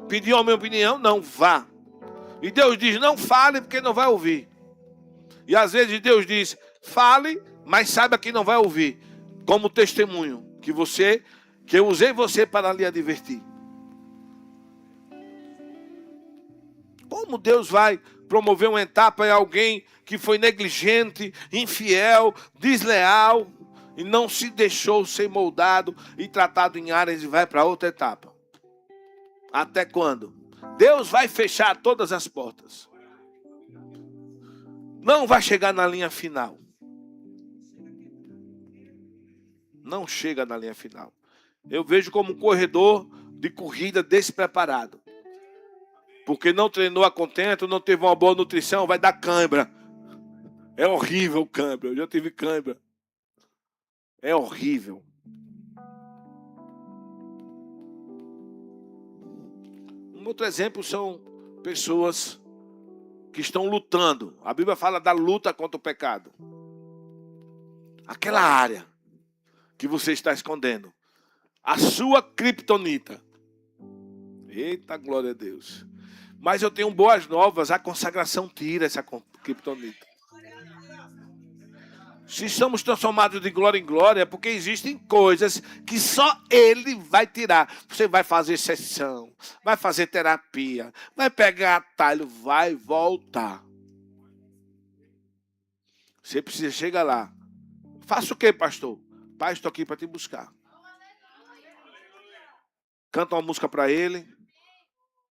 Pediu a minha opinião? Não, vá. E Deus diz, não fale porque não vai ouvir. E às vezes Deus diz, fale, mas saiba que não vai ouvir. Como testemunho, que eu usei você para lhe advertir. Como Deus vai promover uma etapa em alguém que foi negligente, infiel, desleal? e não se deixou ser moldado e tratado em áreas e vai para outra etapa. Até quando? Deus vai fechar todas as portas. Não vai chegar na linha final. Não chega na linha final. Eu vejo como um corredor de corrida despreparado. Porque não treinou a contento, não teve uma boa nutrição, vai dar cãibra. É horrível cãibra. Eu já tive cãibra. É horrível. Um outro exemplo são pessoas que estão lutando. A Bíblia fala da luta contra o pecado. Aquela área que você está escondendo. A sua criptonita. Eita, glória a Deus. Mas eu tenho boas novas. A consagração tira essa criptonita. Se estamos transformados de glória em glória, é porque existem coisas que só Ele vai tirar. Você vai fazer sessão, vai fazer terapia, vai pegar atalho, vai voltar. Você precisa chegar lá. Faça o quê, pastor? Pai, estou aqui para te buscar. Canta uma música para Ele.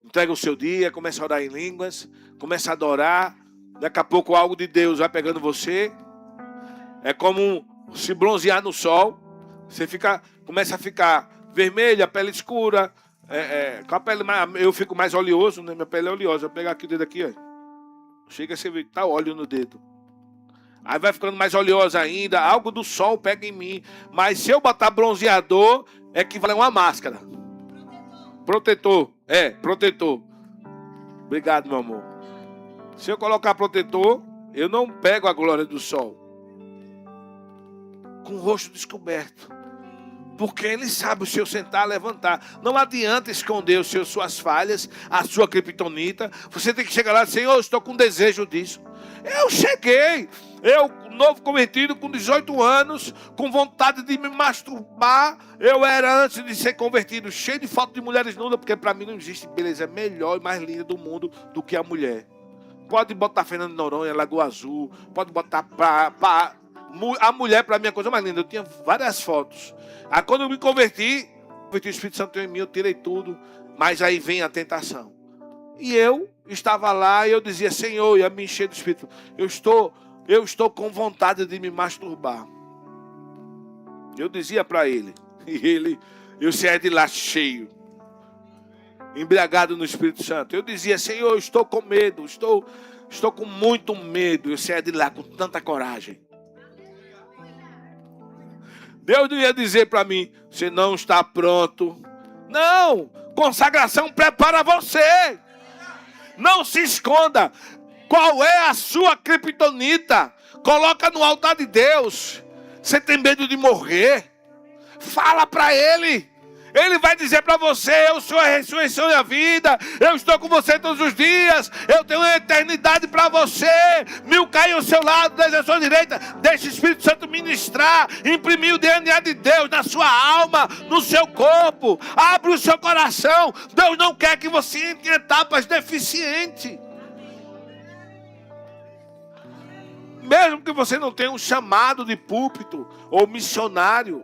Entrega o seu dia, começa a orar em línguas, começa a adorar. Daqui a pouco algo de Deus vai pegando você. É como se bronzear no sol. Você começa a ficar vermelho, a pele escura. Com a pele eu fico mais oleoso, né? Minha pele é oleosa. Eu pegar aqui o dedo aqui, ó. Chega a você ver, tá óleo no dedo. Aí vai ficando mais oleosa ainda. Algo do sol pega em mim. Mas se eu botar bronzeador, equivale a uma máscara. Protetor. Protetor. Obrigado, meu amor. Se eu colocar protetor, eu não pego a glória do sol. Com o rosto descoberto. Porque Ele sabe o seu sentar, levantar. Não adianta esconder suas falhas, a sua criptonita. Você tem que chegar lá e dizer, Senhor, eu estou com desejo disso. Eu cheguei. Eu, novo convertido, com 18 anos, com vontade de me masturbar. Eu era, antes de ser convertido, cheio de foto de mulheres nudas, porque para mim não existe beleza melhor e mais linda do mundo do que a mulher. Pode botar Fernando de Noronha, Lagoa Azul, pode botar a mulher, para mim, é a coisa mais linda. Eu tinha várias fotos. Aí, quando eu me converti, o Espírito Santo em mim, eu tirei tudo. Mas aí vem a tentação. E eu estava lá e eu dizia, Senhor, ia me encher do Espírito. Eu estou com vontade de me masturbar. Eu dizia para ele. E eu saía de lá cheio. Embriagado no Espírito Santo. Eu dizia, Senhor, eu estou com medo. Estou com muito medo. Eu saía de lá com tanta coragem. Deus não ia dizer para mim, você não está pronto. Não, consagração prepara você. Não se esconda. Qual é a sua criptonita? Coloca no altar de Deus. Você tem medo de morrer? Fala para Ele. Ele vai dizer para você, eu sou a ressurreição e a vida, eu estou com você todos os dias, eu tenho uma eternidade para você, 1000 caem ao seu lado, 10 à sua direita, deixa o Espírito Santo ministrar, imprimir o DNA de Deus na sua alma, no seu corpo, abre o seu coração. Deus não quer que você entre em etapas deficientes. Mesmo que você não tenha um chamado de púlpito ou missionário,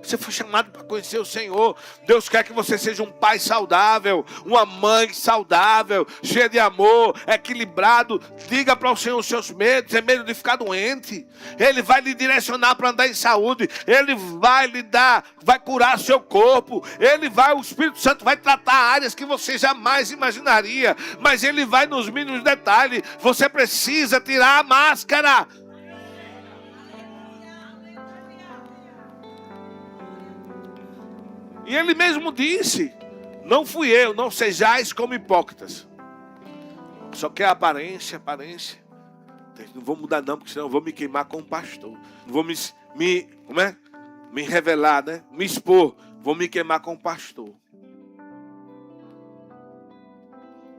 você foi chamado para conhecer o Senhor. Deus quer que você seja um pai saudável, uma mãe saudável, cheia de amor, equilibrado. Diga para o Senhor os seus medos. É medo de ficar doente. Ele vai lhe direcionar para andar em saúde. Ele vai lhe dar, vai curar seu corpo. O Espírito Santo vai tratar áreas que você jamais imaginaria. Mas Ele vai nos mínimos detalhes. Você precisa tirar a máscara. E Ele mesmo disse, não fui eu, não sejais como hipócritas. Só quer aparência. Não vou mudar não, porque senão eu vou me queimar com o pastor. Não vou me revelar, né? Me expor. Vou me queimar com o pastor.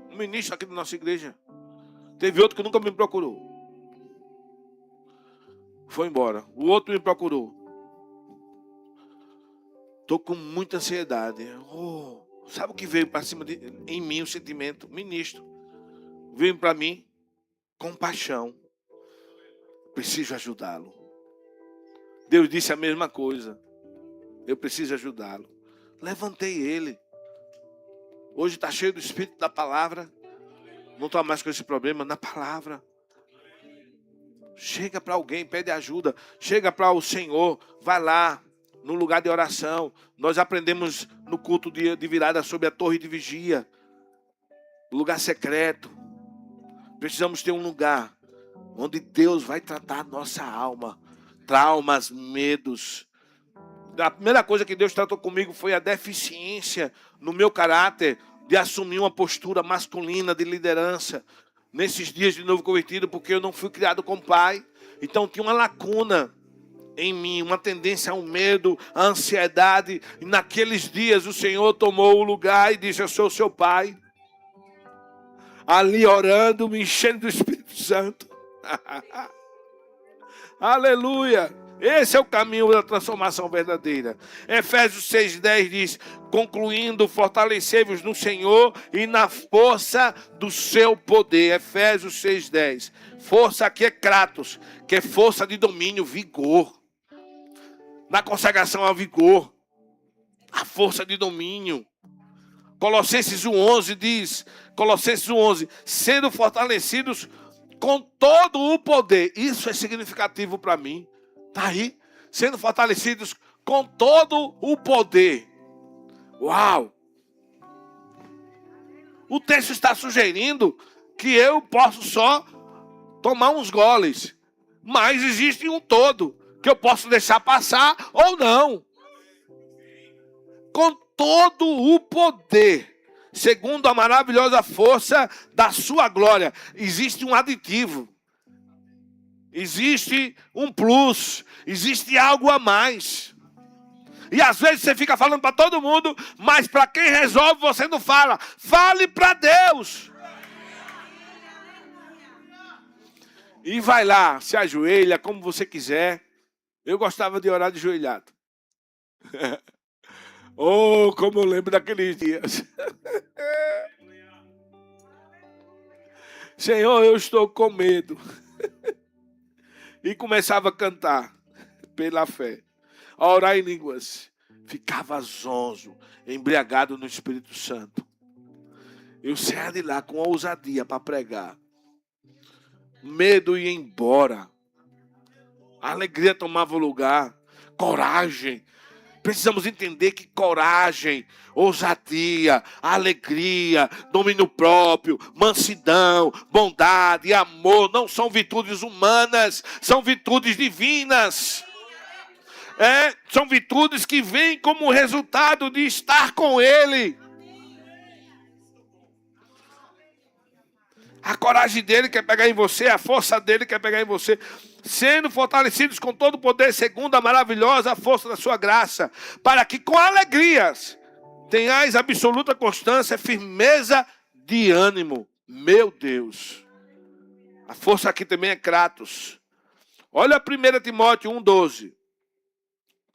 Um ministro aqui da nossa igreja. Teve outro que nunca me procurou. Foi embora. O outro me procurou. Estou com muita ansiedade. Sabe o que veio para cima em mim, o sentimento? Ministro. Veio para mim, compaixão. Preciso ajudá-lo. Deus disse a mesma coisa. Eu preciso ajudá-lo. Levantei ele. Hoje está cheio do Espírito da palavra. Não estou mais com esse problema na palavra. Chega para alguém, pede ajuda. Chega para o Senhor, vai lá no lugar de oração. Nós aprendemos no culto de virada sobre a torre de vigia. Lugar secreto. Precisamos ter um lugar onde Deus vai tratar a nossa alma. Traumas, medos. A primeira coisa que Deus tratou comigo foi a deficiência no meu caráter de assumir uma postura masculina de liderança. Nesses dias de novo convertido, porque eu não fui criado com pai. Então tinha uma lacuna em mim, uma tendência ao medo, à ansiedade. E naqueles dias o Senhor tomou o lugar e disse: eu sou seu pai. Ali orando, me enchendo do Espírito Santo. Aleluia! Esse é o caminho da transformação verdadeira. Efésios 6,10 diz: concluindo, fortalecei-vos no Senhor e na força do seu poder. Efésios 6,10. Força aqui é kratos, que é força de domínio, vigor. Na consagração há vigor, a força de domínio. Colossenses 1,11 diz, Colossenses 1,11, sendo fortalecidos com todo o poder. Isso é significativo para mim. Está aí, sendo fortalecidos com todo o poder. Uau! O texto está sugerindo que eu posso só tomar uns goles, mas existe um todo que eu posso deixar passar ou não. Com todo o poder, segundo a maravilhosa força da sua glória. Existe um aditivo. Existe um plus. Existe algo a mais. E às vezes você fica falando para todo mundo, mas para quem resolve você não fala. Fale para Deus. E vai lá, se ajoelha como você quiser. Eu gostava de orar de ajoelhado. Oh, como eu lembro daqueles dias. Senhor, eu estou com medo. E começava a cantar pela fé, a orar em línguas. Ficava zonzo, embriagado no Espírito Santo. Eu saía de lá com ousadia para pregar. Medo ia embora. A alegria tomava o lugar. Coragem. Precisamos entender que coragem, ousadia, alegria, domínio próprio, mansidão, bondade e amor não são virtudes humanas, são virtudes divinas. São virtudes que vêm como resultado de estar com Ele. A coragem dele quer pegar em você, a força dele quer pegar em você. Sendo fortalecidos com todo o poder, segundo a maravilhosa força da sua graça, para que com alegrias tenhais absoluta constância, firmeza de ânimo. Meu Deus. A força aqui também é kratos. Olha 1 Timóteo 1,12.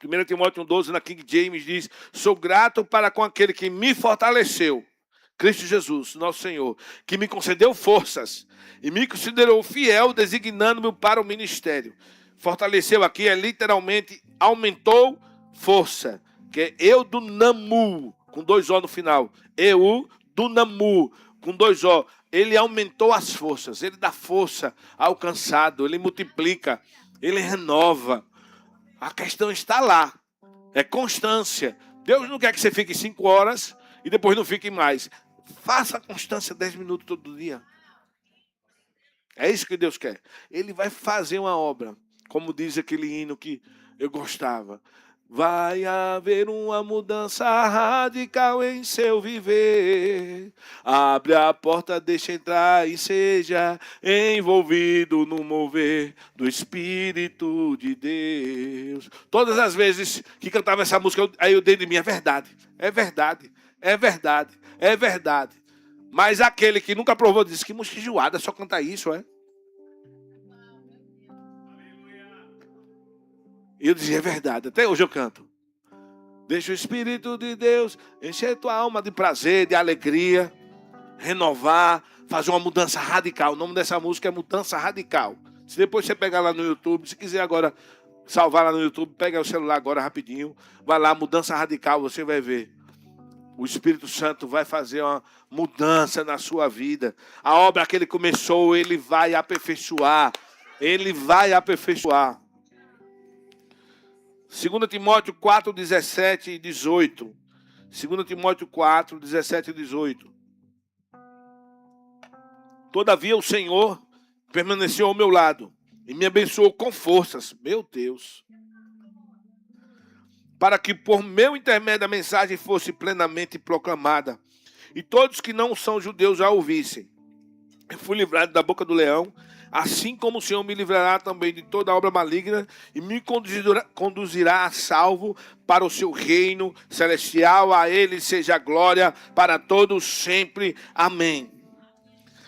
1 Timóteo 1,12 na King James diz: sou grato para com aquele que me fortaleceu, Cristo Jesus, nosso Senhor, que me concedeu forças e me considerou fiel, designando-me para o ministério. Fortaleceu aqui literalmente aumentou força, que é eudunamu, com 2 O no final. Eudunamu, com 2 O. Ele aumentou as forças, ele dá força ao cansado, ele multiplica, ele renova. A questão está lá, é constância. Deus não quer que você fique 5 horas e depois não fique mais. Faça a constância 10 minutos todo dia. É isso que Deus quer. Ele vai fazer uma obra. Como diz aquele hino que eu gostava. Vai haver uma mudança radical em seu viver. Abre a porta, deixa entrar e seja envolvido no mover do Espírito de Deus. Todas as vezes que cantava essa música, aí eu dei de mim, é verdade, é verdade, é verdade, é verdade. Mas aquele que nunca provou disse: que música enjoada, só cantar isso, é? E eu dizia: é verdade, até hoje eu canto. Deixa o Espírito de Deus encher tua alma de prazer, de alegria, renovar, fazer uma mudança radical. O nome dessa música é Mudança Radical. Se depois você pegar lá no YouTube, se quiser agora salvar lá no YouTube, pega o celular agora rapidinho, vai lá, mudança radical, você vai ver. O Espírito Santo vai fazer uma mudança na sua vida. A obra que ele começou, ele vai aperfeiçoar. Ele vai aperfeiçoar. 2 Timóteo 4, 17 e 18. 2 Timóteo 4, 17 e 18. Todavia o Senhor permaneceu ao meu lado e me abençoou com forças. Meu Deus. Para que por meu intermédio a mensagem fosse plenamente proclamada, e todos que não são judeus a ouvissem. Eu fui livrado da boca do leão, assim como o Senhor me livrará também de toda obra maligna, e me conduzirá a salvo para o seu reino celestial. A ele seja a glória para todos sempre. Amém.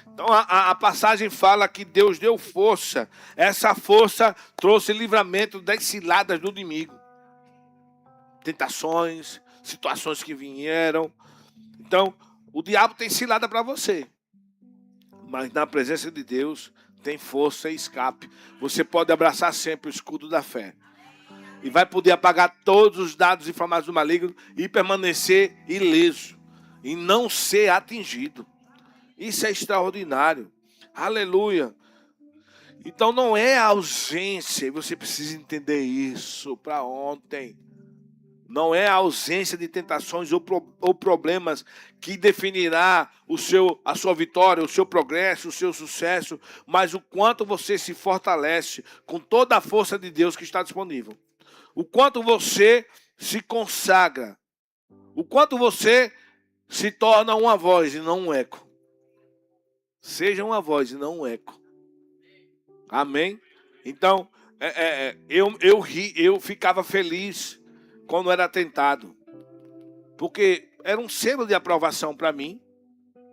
Então a passagem fala que Deus deu força. Essa força trouxe livramento das ciladas do inimigo. Tentações, situações que vieram. Então, o diabo tem cilada para você. Mas na presença de Deus, tem força e escape. Você pode abraçar sempre o escudo da fé. E vai poder apagar todos os dados inflamados do maligno e permanecer ileso. E não ser atingido. Isso é extraordinário. Aleluia. Então não é a ausência, e você precisa entender isso para ontem. Não é a ausência de tentações ou problemas que definirá a sua vitória, o seu progresso, o seu sucesso, mas o quanto você se fortalece com toda a força de Deus que está disponível. O quanto você se consagra. O quanto você se torna uma voz e não um eco. Seja uma voz e não um eco. Amém? Então, eu ficava feliz quando era tentado, porque era um selo de aprovação para mim.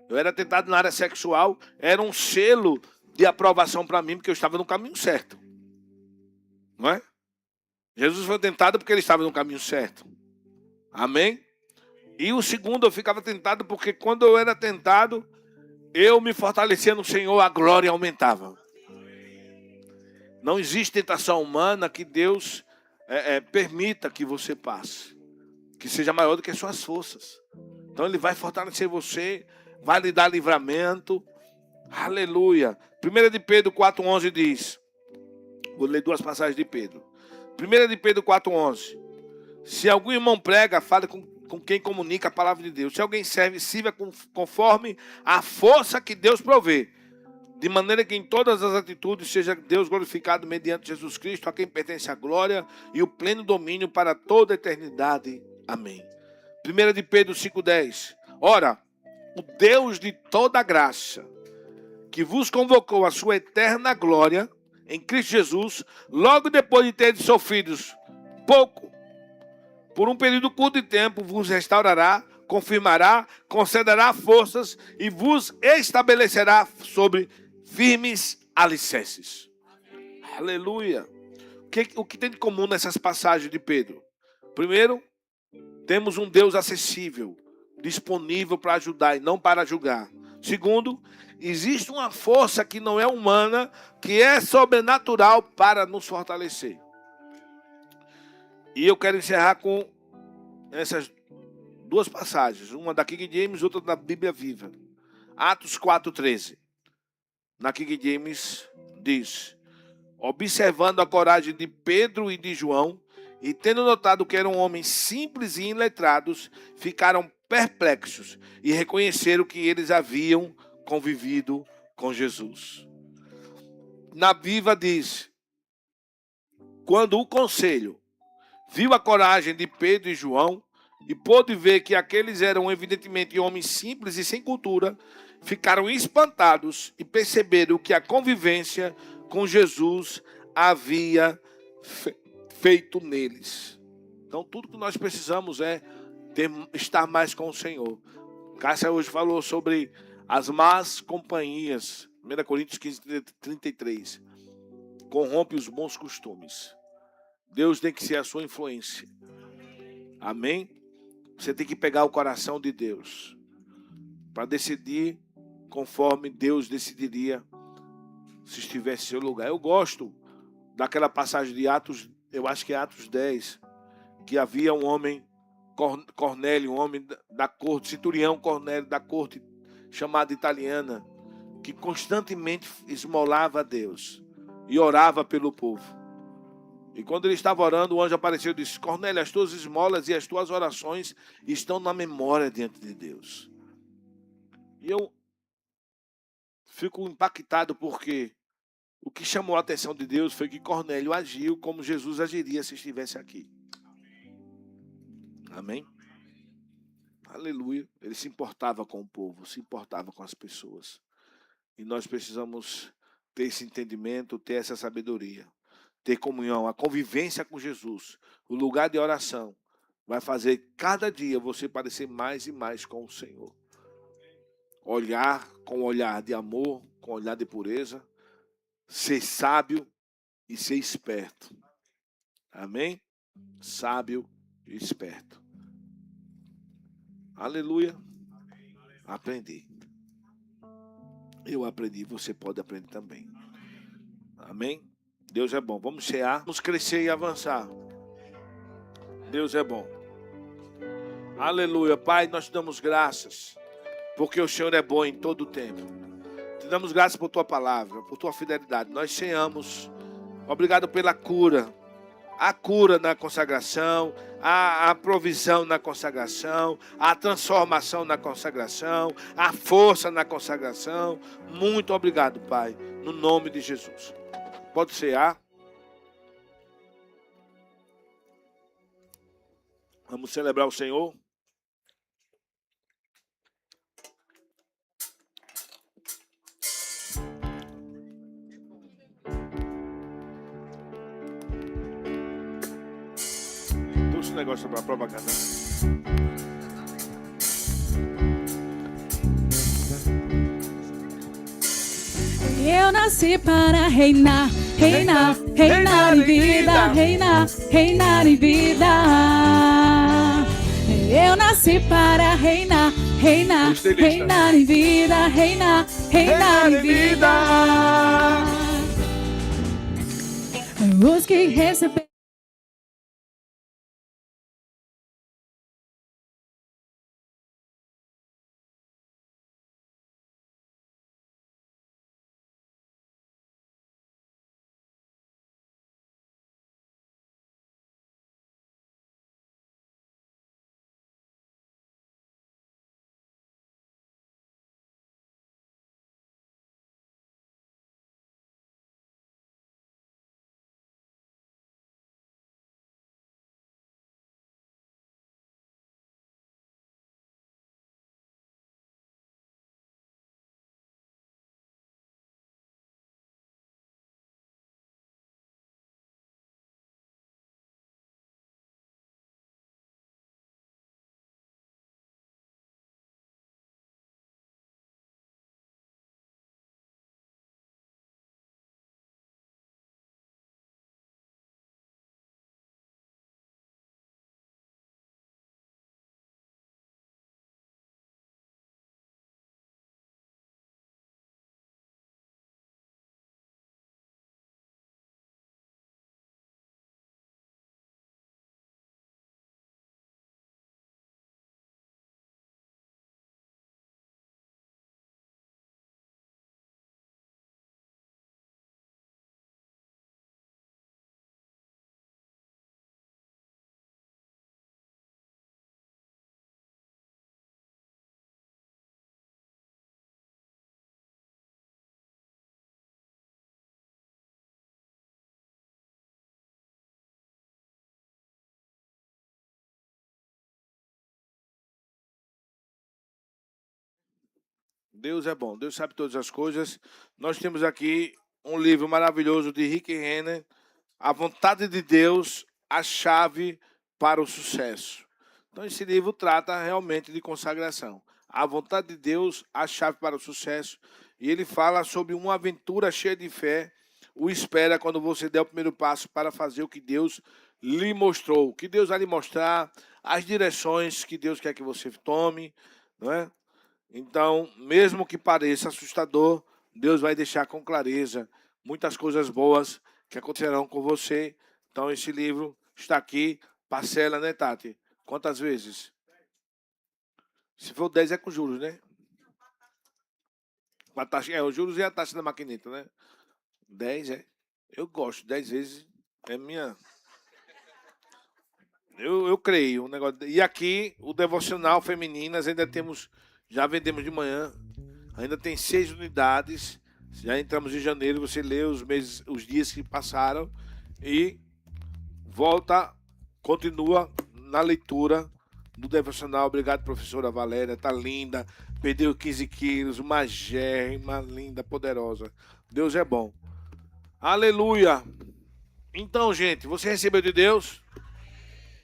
Eu era tentado na área sexual, era um selo de aprovação para mim, porque eu estava no caminho certo, não é? Jesus foi tentado porque ele estava no caminho certo, amém? E o segundo, eu ficava tentado porque quando eu era tentado, eu me fortalecia no Senhor, a glória aumentava. Não existe tentação humana que Deus permita que você passe, que seja maior do que as suas forças. Então ele vai fortalecer você, vai lhe dar livramento. Aleluia. 1 de Pedro 4,11 diz, vou ler duas passagens de Pedro. 1 de Pedro 4,11. Se algum irmão prega, fale com quem comunica a palavra de Deus. Se alguém serve, sirva conforme a força que Deus provê, de maneira que em todas as atitudes seja Deus glorificado mediante Jesus Cristo, a quem pertence a glória e o pleno domínio para toda a eternidade. Amém. 1 de Pedro 5,10. Ora, o Deus de toda graça, que vos convocou à sua eterna glória em Cristo Jesus, logo depois de terdes sofrido pouco, por um período curto de tempo, vos restaurará, confirmará, concederá forças e vos estabelecerá sobre firmes alicerces. Aleluia. O que tem de comum nessas passagens de Pedro? Primeiro, temos um Deus acessível, disponível para ajudar e não para julgar. Segundo, existe uma força que não é humana, que é sobrenatural para nos fortalecer. E eu quero encerrar com essas duas passagens, uma da King James, outra da Bíblia Viva. Atos 4,13. Na King James diz: observando a coragem de Pedro e de João, e tendo notado que eram homens simples e iletrados, ficaram perplexos e reconheceram que eles haviam convivido com Jesus. Na Viva diz: quando o conselho viu a coragem de Pedro e João, e pôde ver que aqueles eram evidentemente homens simples e sem cultura, ficaram espantados e perceberam que a convivência com Jesus havia feito neles. Então tudo que nós precisamos é estar mais com o Senhor. Cássia hoje falou sobre as más companhias. 1 Coríntios 15:33. Corrompe os bons costumes. Deus tem que ser a sua influência. Amém? Você tem que pegar o coração de Deus para decidir conforme Deus decidiria se estivesse em seu lugar. Eu gosto daquela passagem de Atos eu acho que é Atos 10, que havia um homem, Cornélio, um homem da corte, centurião Cornélio da corte, chamada italiana, que constantemente esmolava a Deus e orava pelo povo. E quando ele estava orando, o anjo apareceu e disse: Cornélio, as tuas esmolas e as tuas orações estão na memória diante de Deus. E eu fico impactado porque o que chamou a atenção de Deus foi que Cornélio agiu como Jesus agiria se estivesse aqui. Amém? Aleluia. Ele se importava com o povo, se importava com as pessoas. E nós precisamos ter esse entendimento, ter essa sabedoria, ter comunhão, a convivência com Jesus, o lugar de oração, vai fazer cada dia você parecer mais e mais com o Senhor. Olhar com olhar de amor, com olhar de pureza, ser sábio e ser esperto. Amém? Sábio e esperto. Aleluia. Aprendi. Eu aprendi, você pode aprender também. Amém? Deus é bom. Vamos cear, vamos crescer e avançar. Deus é bom. Aleluia. Pai, nós te damos graças, porque o Senhor é bom em todo o tempo. Te damos graças por tua palavra, por tua fidelidade. Nós ceamos. Obrigado pela cura. A cura na consagração, a provisão na consagração, a transformação na consagração, a força na consagração. Muito obrigado, Pai, no nome de Jesus. Pode cear. Vamos celebrar o Senhor. Trouxe um negócio para propaganda. Eu nasci para reinar, reinar, reinar em vida, reinar, reinar em vida. Eu nasci para reinar, reinar, reinar em vida, reinar, reinar em vida. Os que receberam. Deus é bom, Deus sabe todas as coisas. Nós temos aqui um livro maravilhoso de Rick Renner, A Vontade de Deus, a Chave para o Sucesso. Então esse livro trata realmente de consagração. A Vontade de Deus, a Chave para o Sucesso. E ele fala sobre uma aventura cheia de fé. O espera quando você der o primeiro passo para fazer o que Deus lhe mostrou. O que Deus vai lhe mostrar, as direções que Deus quer que você tome, não é? Então, mesmo que pareça assustador, Deus vai deixar com clareza muitas coisas boas que acontecerão com você, Então, esse livro está aqui. Parcela, né, Tati? Quantas vezes? Se for 10 é com juros, né? A taxa, os juros e a taxa da maquineta, né? 10 é. Eu gosto, 10 vezes é minha. Eu creio. E aqui, o devocional femininas, ainda temos. Já vendemos de manhã. Ainda tem 6 unidades. Já entramos em janeiro. Você lê os meses, os dias que passaram. E volta, continua na leitura do devocional. Obrigado, professora Valéria. Tá linda. Perdeu 15 quilos. Uma germa linda, poderosa. Deus é bom. Aleluia. Então, gente, você recebeu de Deus?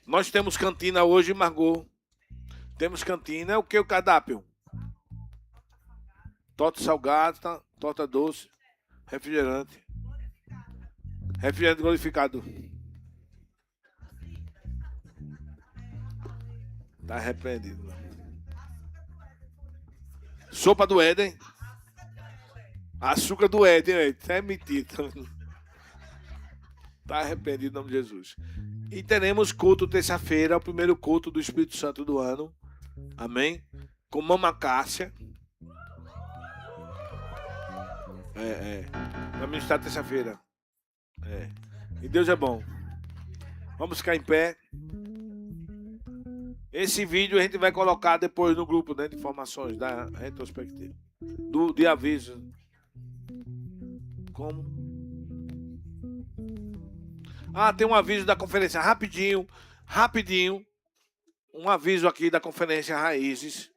Nós temos cantina hoje, Margot. Temos cantina. É o que o cardápio? Torta salgada, torta doce, refrigerante. Refrigerante glorificado. Tá repreendido. Sopa do Éden. Açúcar do Éden, isso é mentira. Tá arrependido em nome de Jesus. E teremos culto terça-feira, o primeiro culto do Espírito Santo do ano. Amém? Com Mama Cássia. Vai ministrar terça-feira. E Deus é bom. Vamos ficar em pé. Esse vídeo a gente vai colocar depois no grupo, né, de informações da retrospectiva. De aviso. Como? Tem um aviso da conferência. Rapidinho. Um aviso aqui da conferência Raízes.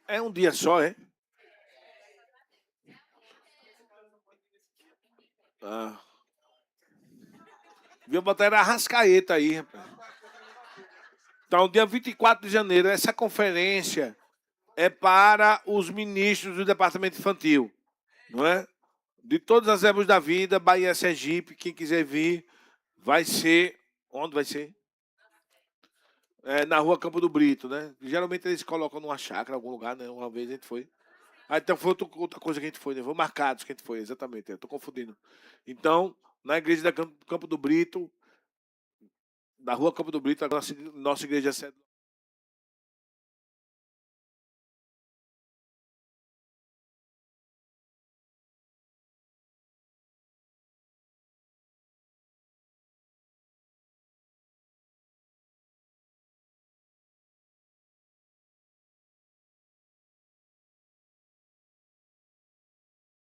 É um dia só, é? Viu botar era Arrascaeta aí, rapaz. Então, dia 24 de janeiro, essa conferência é para os ministros do departamento infantil, não é? De todas as épocas da vida, Bahia, Sergipe, quem quiser vir, vai ser... Onde vai ser? Na rua Campo do Brito, né? Geralmente eles colocam numa chácara, em algum lugar, né? Uma vez a gente foi. Então foi outra coisa que a gente foi, né? Foi Marcados que a gente foi, exatamente. Eu tô confundindo. Então, na igreja da Campo do Brito, da rua Campo do Brito, a nossa igreja é sede.